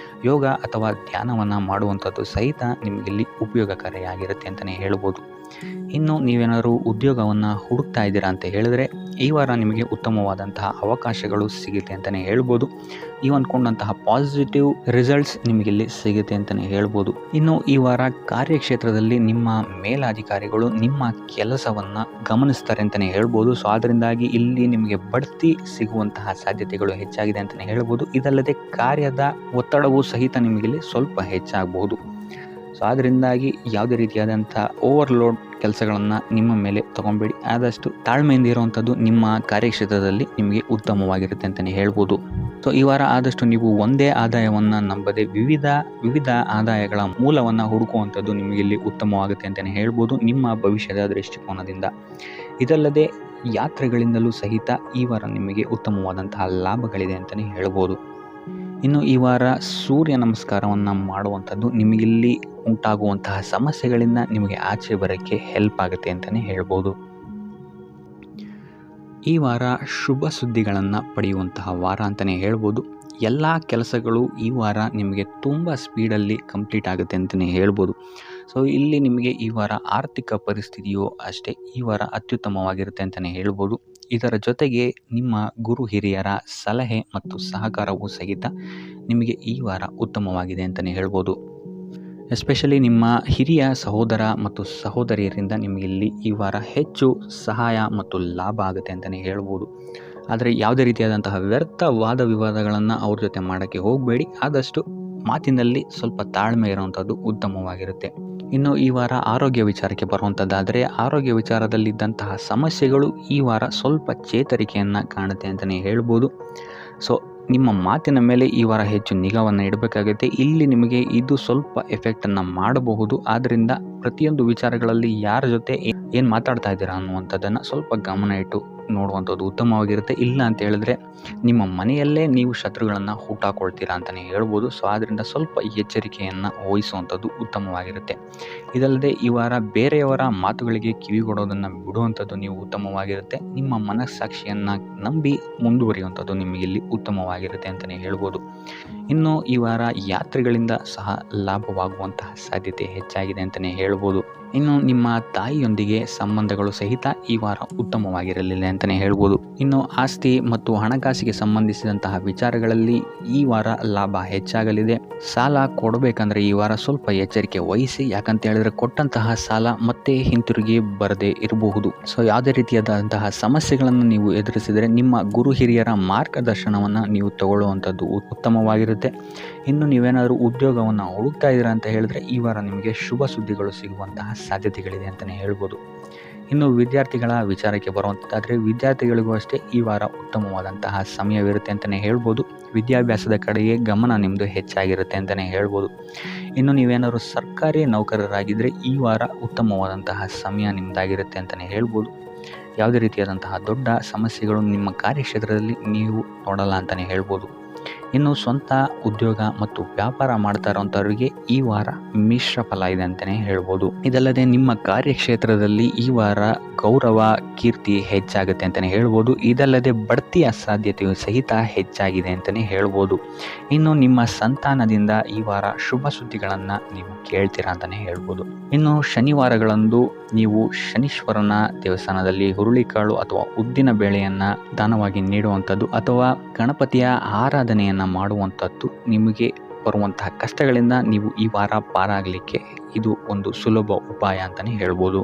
ಯೋಗ ಅಥವಾ ಧ್ಯಾನವನ್ನು ಮಾಡುವಂಥದ್ದು ಸಹಿತ ನಿಮಗಿಲ್ಲಿ ಉಪಯೋಗಕಾರಿಯಾಗಿರುತ್ತೆ ಅಂತಲೇ ಹೇಳ್ಬೋದು. ಇನ್ನು ನೀವೇನಾದರೂ ಉದ್ಯೋಗವನ್ನು ಹುಡುಕ್ತಾ ಇದ್ದೀರಾ ಅಂತ ಹೇಳಿದ್ರೆ ಈ ವಾರ ನಿಮಗೆ ಉತ್ತಮವಾದಂತಹ ಅವಕಾಶಗಳು ಸಿಗುತ್ತೆ ಅಂತಲೇ ಹೇಳ್ಬೋದು. ನೀವು ಅಂದ್ಕೊಂಡಂತಹ ಪಾಸಿಟಿವ್ ರಿಸಲ್ಟ್ಸ್ ನಿಮಗಿಲ್ಲಿ ಸಿಗುತ್ತೆ ಅಂತಲೇ ಹೇಳ್ಬೋದು. ಇನ್ನು ಈ ವಾರ ಕಾರ್ಯಕ್ಷೇತ್ರದಲ್ಲಿ ನಿಮ್ಮ ಮೇಲಾಧಿಕಾರಿಗಳು ನಿಮ್ಮ ಕೆಲಸವನ್ನು ಗಮನಿಸ್ತಾರೆ ಅಂತಲೇ ಹೇಳ್ಬೋದು. ಸೊ ಅದರಿಂದಾಗಿ ಇಲ್ಲಿ ನಿಮಗೆ ಬಡ್ತಿ ಸಿಗುವಂತಹ ಸಾಧ್ಯತೆಗಳು ಹೆಚ್ಚಾಗಿದೆ ಅಂತಲೇ ಹೇಳ್ಬೋದು. ಇದಲ್ಲದೆ ಕಾರ್ಯದ ಒತ್ತಡವೂ ಸಹಿತ ನಿಮಗಿಲ್ಲಿ ಸ್ವಲ್ಪ ಹೆಚ್ಚಾಗಬಹುದು. ಸೊ ಅದರಿಂದಾಗಿ ಯಾವುದೇ ರೀತಿಯಾದಂಥ ಓವರ್ಲೋಡ್ ಕೆಲಸಗಳನ್ನು ನಿಮ್ಮ ಮೇಲೆ ತೊಗೊಬೇಡಿ. ಆದಷ್ಟು ತಾಳ್ಮೆಯಿಂದ ಇರುವಂಥದ್ದು ನಿಮ್ಮ ಕಾರ್ಯಕ್ಷೇತ್ರದಲ್ಲಿ ನಿಮಗೆ ಉತ್ತಮವಾಗಿರುತ್ತೆ ಅಂತಲೇ ಹೇಳ್ಬೋದು. ಸೊ ಈ ವಾರ ಆದಷ್ಟು ನೀವು ಒಂದೇ ಆದಾಯವನ್ನು ನಂಬದೆ ವಿವಿಧ ಆದಾಯಗಳ ಮೂಲವನ್ನು ಹುಡುಕುವಂಥದ್ದು ನಿಮಗಿಲ್ಲಿ ಉತ್ತಮವಾಗುತ್ತೆ ಅಂತಲೇ ಹೇಳ್ಬೋದು ನಿಮ್ಮ ಭವಿಷ್ಯದ ದೃಷ್ಟಿಕೋನದಿಂದ. ಇದಲ್ಲದೆ ಯಾತ್ರೆಗಳಿಂದಲೂ ಸಹಿತ ಈ ವಾರ ನಿಮಗೆ ಉತ್ತಮವಾದಂತಹ ಲಾಭಗಳಿದೆ ಅಂತಲೇ ಹೇಳ್ಬೋದು. ಇನ್ನು ಈ ವಾರ ಸೂರ್ಯ ನಮಸ್ಕಾರವನ್ನು ಮಾಡುವಂಥದ್ದು ನಿಮಗಿಲ್ಲಿ ಉಂಟಾಗುವಂತಹ ಸಮಸ್ಯೆಗಳಿಂದ ನಿಮಗೆ ಆಚೆ ಬರೋಕ್ಕೆ ಹೆಲ್ಪ್ ಆಗುತ್ತೆ ಅಂತಲೇ ಹೇಳ್ಬೋದು. ಈ ವಾರ ಶುಭ ಸುದ್ದಿಗಳನ್ನು ಪಡೆಯುವಂತಹ ವಾರ ಅಂತಲೇ ಹೇಳ್ಬೋದು. ಎಲ್ಲ ಕೆಲಸಗಳು ಈ ವಾರ ನಿಮಗೆ ತುಂಬ ಸ್ಪೀಡಲ್ಲಿ ಕಂಪ್ಲೀಟ್ ಆಗುತ್ತೆ ಅಂತಲೇ ಹೇಳ್ಬೋದು. ಸೊ ಇಲ್ಲಿ ನಿಮಗೆ ಈ ವಾರ ಆರ್ಥಿಕ ಪರಿಸ್ಥಿತಿಯು ಅಷ್ಟೇ ಈ ವಾರ ಅತ್ಯುತ್ತಮವಾಗಿರುತ್ತೆ ಅಂತಲೇ ಹೇಳ್ಬೋದು. ಇದರ ಜೊತೆಗೆ ನಿಮ್ಮ ಗುರು ಹಿರಿಯರ ಸಲಹೆ ಮತ್ತು ಸಹಕಾರವೂ ಸಹಿತ ನಿಮಗೆ ಈ ವಾರ ಉತ್ತಮವಾಗಿದೆ ಅಂತಲೇ ಹೇಳ್ಬೋದು. ಎಸ್ಪೆಷಲಿ ನಿಮ್ಮ ಹಿರಿಯ ಸಹೋದರ ಮತ್ತು ಸಹೋದರಿಯರಿಂದ ನಿಮಗಿಲ್ಲಿ ಈ ವಾರ ಹೆಚ್ಚು ಸಹಾಯ ಮತ್ತು ಲಾಭ ಆಗುತ್ತೆ ಅಂತಲೇ ಹೇಳ್ಬೋದು. ಆದರೆ ಯಾವುದೇ ರೀತಿಯಾದಂತಹ ವ್ಯರ್ಥ ವಾದ ವಿವಾದಗಳನ್ನು ಅವ್ರ ಜೊತೆ ಮಾಡೋಕ್ಕೆ ಹೋಗಬೇಡಿ. ಆದಷ್ಟು ಮಾತಿನಲ್ಲಿ ಸ್ವಲ್ಪ ತಾಳ್ಮೆ ಇರುವಂಥದ್ದು ಉತ್ತಮವಾಗಿರುತ್ತೆ. ಇನ್ನು ಈ ವಾರ ಆರೋಗ್ಯ ವಿಚಾರಕ್ಕೆ ಬರುವಂಥದ್ದಾದರೆ ಆರೋಗ್ಯ ವಿಚಾರದಲ್ಲಿದ್ದಂತಹ ಸಮಸ್ಯೆಗಳು ಈ ವಾರ ಸ್ವಲ್ಪ ಚೇತರಿಕೆಯನ್ನು ಕಾಣುತ್ತೆ ಅಂತಲೇ ಹೇಳ್ಬೋದು. ಸೊ ನಿಮ್ಮ ಮಾತಿನ ಮೇಲೆ ಈ ವಾರ ಹೆಚ್ಚು ನಿಗಾವನ್ನು ಇಡಬೇಕಾಗುತ್ತೆ. ಇಲ್ಲಿ ನಿಮಗೆ ಇದು ಸ್ವಲ್ಪ ಎಫೆಕ್ಟನ್ನು ಮಾಡಬಹುದು. ಆದ್ದರಿಂದ ಪ್ರತಿಯೊಂದು ವಿಚಾರಗಳಲ್ಲಿ ಯಾರ ಜೊತೆ ಏನು ಮಾತಾಡ್ತಾ ಇದ್ದೀರಾ ಅನ್ನುವಂಥದ್ದನ್ನು ಸ್ವಲ್ಪ ಗಮನ ಇಟ್ಟು ನೋಡುವಂಥದ್ದು ಉತ್ತಮವಾಗಿರುತ್ತೆ. ಇಲ್ಲ ಅಂತ ಹೇಳಿದ್ರೆ ನಿಮ್ಮ ಮನೆಯಲ್ಲೇ ನೀವು ಶತ್ರುಗಳನ್ನು ಹುಟ್ಟಾಕೊಳ್ತೀರಾ ಅಂತಲೇ ಹೇಳ್ಬೋದು. ಸೊ ಆದ್ದರಿಂದ ಸ್ವಲ್ಪ ಎಚ್ಚರಿಕೆಯನ್ನು ವಹಿಸುವಂಥದ್ದು ಉತ್ತಮವಾಗಿರುತ್ತೆ. ಇದಲ್ಲದೆ ಈ ವಾರ ಬೇರೆಯವರ ಮಾತುಗಳಿಗೆ ಕಿವಿಗೊಡೋದನ್ನು ಬಿಡುವಂಥದ್ದು ನೀವು ಉತ್ತಮವಾಗಿರುತ್ತೆ. ನಿಮ್ಮ ಮನಸ್ಸಾಕ್ಷಿಯನ್ನು ನಂಬಿ ಮುಂದುವರಿಯುವಂಥದ್ದು ನಿಮಗಿಲ್ಲಿ ಉತ್ತಮವಾಗಿರುತ್ತೆ ಅಂತಲೇ ಹೇಳ್ಬೋದು. ಇನ್ನು ಈ ವಾರ ಯಾತ್ರೆಗಳಿಂದ ಸಹ ಲಾಭವಾಗುವಂತಹ ಸಾಧ್ಯತೆ ಹೆಚ್ಚಾಗಿದೆ ಅಂತಲೇ ಹೇಳ್ಬೋದು. ಇನ್ನು ನಿಮ್ಮ ತಾಯಿಯೊಂದಿಗೆ ಸಂಬಂಧಗಳು ಸಹಿತ ಈ ವಾರ ಉತ್ತಮವಾಗಿರಲಿಲ್ಲ ಅಂತಲೇ ಹೇಳ್ಬೋದು. ಇನ್ನು ಆಸ್ತಿ ಮತ್ತು ಹಣಕಾಸಿಗೆ ಸಂಬಂಧಿಸಿದಂತಹ ವಿಚಾರಗಳಲ್ಲಿ ಈ ವಾರ ಲಾಭ ಹೆಚ್ಚಾಗಲಿದೆ. ಸಾಲ ಕೊಡಬೇಕಂದ್ರೆ ಈ ವಾರ ಸ್ವಲ್ಪ ಎಚ್ಚರಿಕೆ ವಹಿಸಿ. ಯಾಕಂತ ಹೇಳಿದ್ರೆ ಕೊಟ್ಟಂತಹ ಸಾಲ ಮತ್ತೆ ಹಿಂತಿರುಗಿ ಬರದೇ ಇರಬಹುದು. ಸೊ ಯಾವುದೇ ರೀತಿಯಾದಂತಹ ಸಮಸ್ಯೆಗಳನ್ನು ನೀವು ಎದುರಿಸಿದರೆ ನಿಮ್ಮ ಗುರು ಹಿರಿಯರ ಮಾರ್ಗದರ್ಶನವನ್ನು ನೀವು ತಗೊಳ್ಳುವಂಥದ್ದು ಉತ್ತಮವಾಗಿರುತ್ತೆ. ಇನ್ನು ನೀವೇನಾದರೂ ಉದ್ಯೋಗವನ್ನು ಹುಡುಕ್ತಾ ಇದ್ದೀರಾ ಅಂತ ಹೇಳಿದ್ರೆ ಈ ವಾರ ನಿಮಗೆ ಶುಭ ಸುದ್ದಿಗಳು ಸಿಗುವಂತಹ ಸಾಧ್ಯತೆಗಳಿದೆ ಅಂತಲೇ ಹೇಳ್ಬೋದು. ಇನ್ನು ವಿದ್ಯಾರ್ಥಿಗಳ ವಿಚಾರಕ್ಕೆ ಬರುವಂಥದ್ದಾದರೆ ವಿದ್ಯಾರ್ಥಿಗಳಿಗೂ ಅಷ್ಟೇ ಈ ವಾರ ಉತ್ತಮವಾದಂತಹ ಸಮಯವಿರುತ್ತೆ ಅಂತಲೇ ಹೇಳ್ಬೋದು. ವಿದ್ಯಾಭ್ಯಾಸದ ಕಡೆಗೆ ಗಮನ ನಿಮ್ಮದು ಹೆಚ್ಚಾಗಿರುತ್ತೆ ಅಂತಲೇ ಹೇಳ್ಬೋದು. ಇನ್ನು ನೀವೇನಾದರೂ ಸರ್ಕಾರಿ ನೌಕರರಾಗಿದ್ದರೆ ಈ ವಾರ ಉತ್ತಮವಾದಂತಹ ಸಮಯ ನಿಮ್ಮದಾಗಿರುತ್ತೆ ಅಂತಲೇ ಹೇಳ್ಬೋದು. ಯಾವುದೇ ರೀತಿಯಾದಂತಹ ದೊಡ್ಡ ಸಮಸ್ಯೆಗಳು ನಿಮ್ಮ ಕಾರ್ಯಕ್ಷೇತ್ರದಲ್ಲಿ ನೀವು ನೋಡಲ್ಲ ಅಂತಲೇ ಹೇಳ್ಬೋದು. ಇನ್ನು ಸ್ವಂತ ಉದ್ಯೋಗ ಮತ್ತು ವ್ಯಾಪಾರ ಮಾಡ್ತಾ ಇರೋಂಥವ್ರಿಗೆ ಈ ವಾರ ಮಿಶ್ರ ಫಲ ಇದೆ ಅಂತಲೇ ಹೇಳ್ಬೋದು. ಇದಲ್ಲದೆ ನಿಮ್ಮ ಕಾರ್ಯಕ್ಷೇತ್ರದಲ್ಲಿ ಈ ವಾರ ಗೌರವ ಕೀರ್ತಿ ಹೆಚ್ಚಾಗುತ್ತೆ ಅಂತಲೇ ಹೇಳ್ಬೋದು. ಇದಲ್ಲದೆ ಬಡ್ತಿಯ ಸಾಧ್ಯತೆಯು ಸಹಿತ ಹೆಚ್ಚಾಗಿದೆ ಅಂತಲೇ ಹೇಳ್ಬೋದು. ಇನ್ನು ನಿಮ್ಮ ಸಂತಾನದಿಂದ ಈ ವಾರ ಶುಭ ಸುದ್ದಿಗಳನ್ನು ನೀವು ಕೇಳ್ತೀರಾ ಅಂತಲೇ ಹೇಳ್ಬೋದು. ಇನ್ನು ಶನಿವಾರಗಳಂದು ನೀವು ಶನೀಶ್ವರನ ದೇವಸ್ಥಾನದಲ್ಲಿ ಹುರುಳಿಕಾಳು ಅಥವಾ ಉದ್ದಿನ ಬೇಳೆಯನ್ನು ದಾನವಾಗಿ ನೀಡುವಂಥದ್ದು ಅಥವಾ ಗಣಪತಿಯ ಆರಾಧನೆಯನ್ನು ಮಾಡುವಂಥದ್ದು ನಿಮಗೆ ಬರುವಂತಹ ಕಷ್ಟಗಳಿಂದ ನೀವು ಈ ವಾರ ಪಾರಾಗಲಿಕ್ಕೆ ಇದು ಒಂದು ಸುಲಭ ಉಪಾಯ ಅಂತಲೇ ಹೇಳ್ಬೋದು.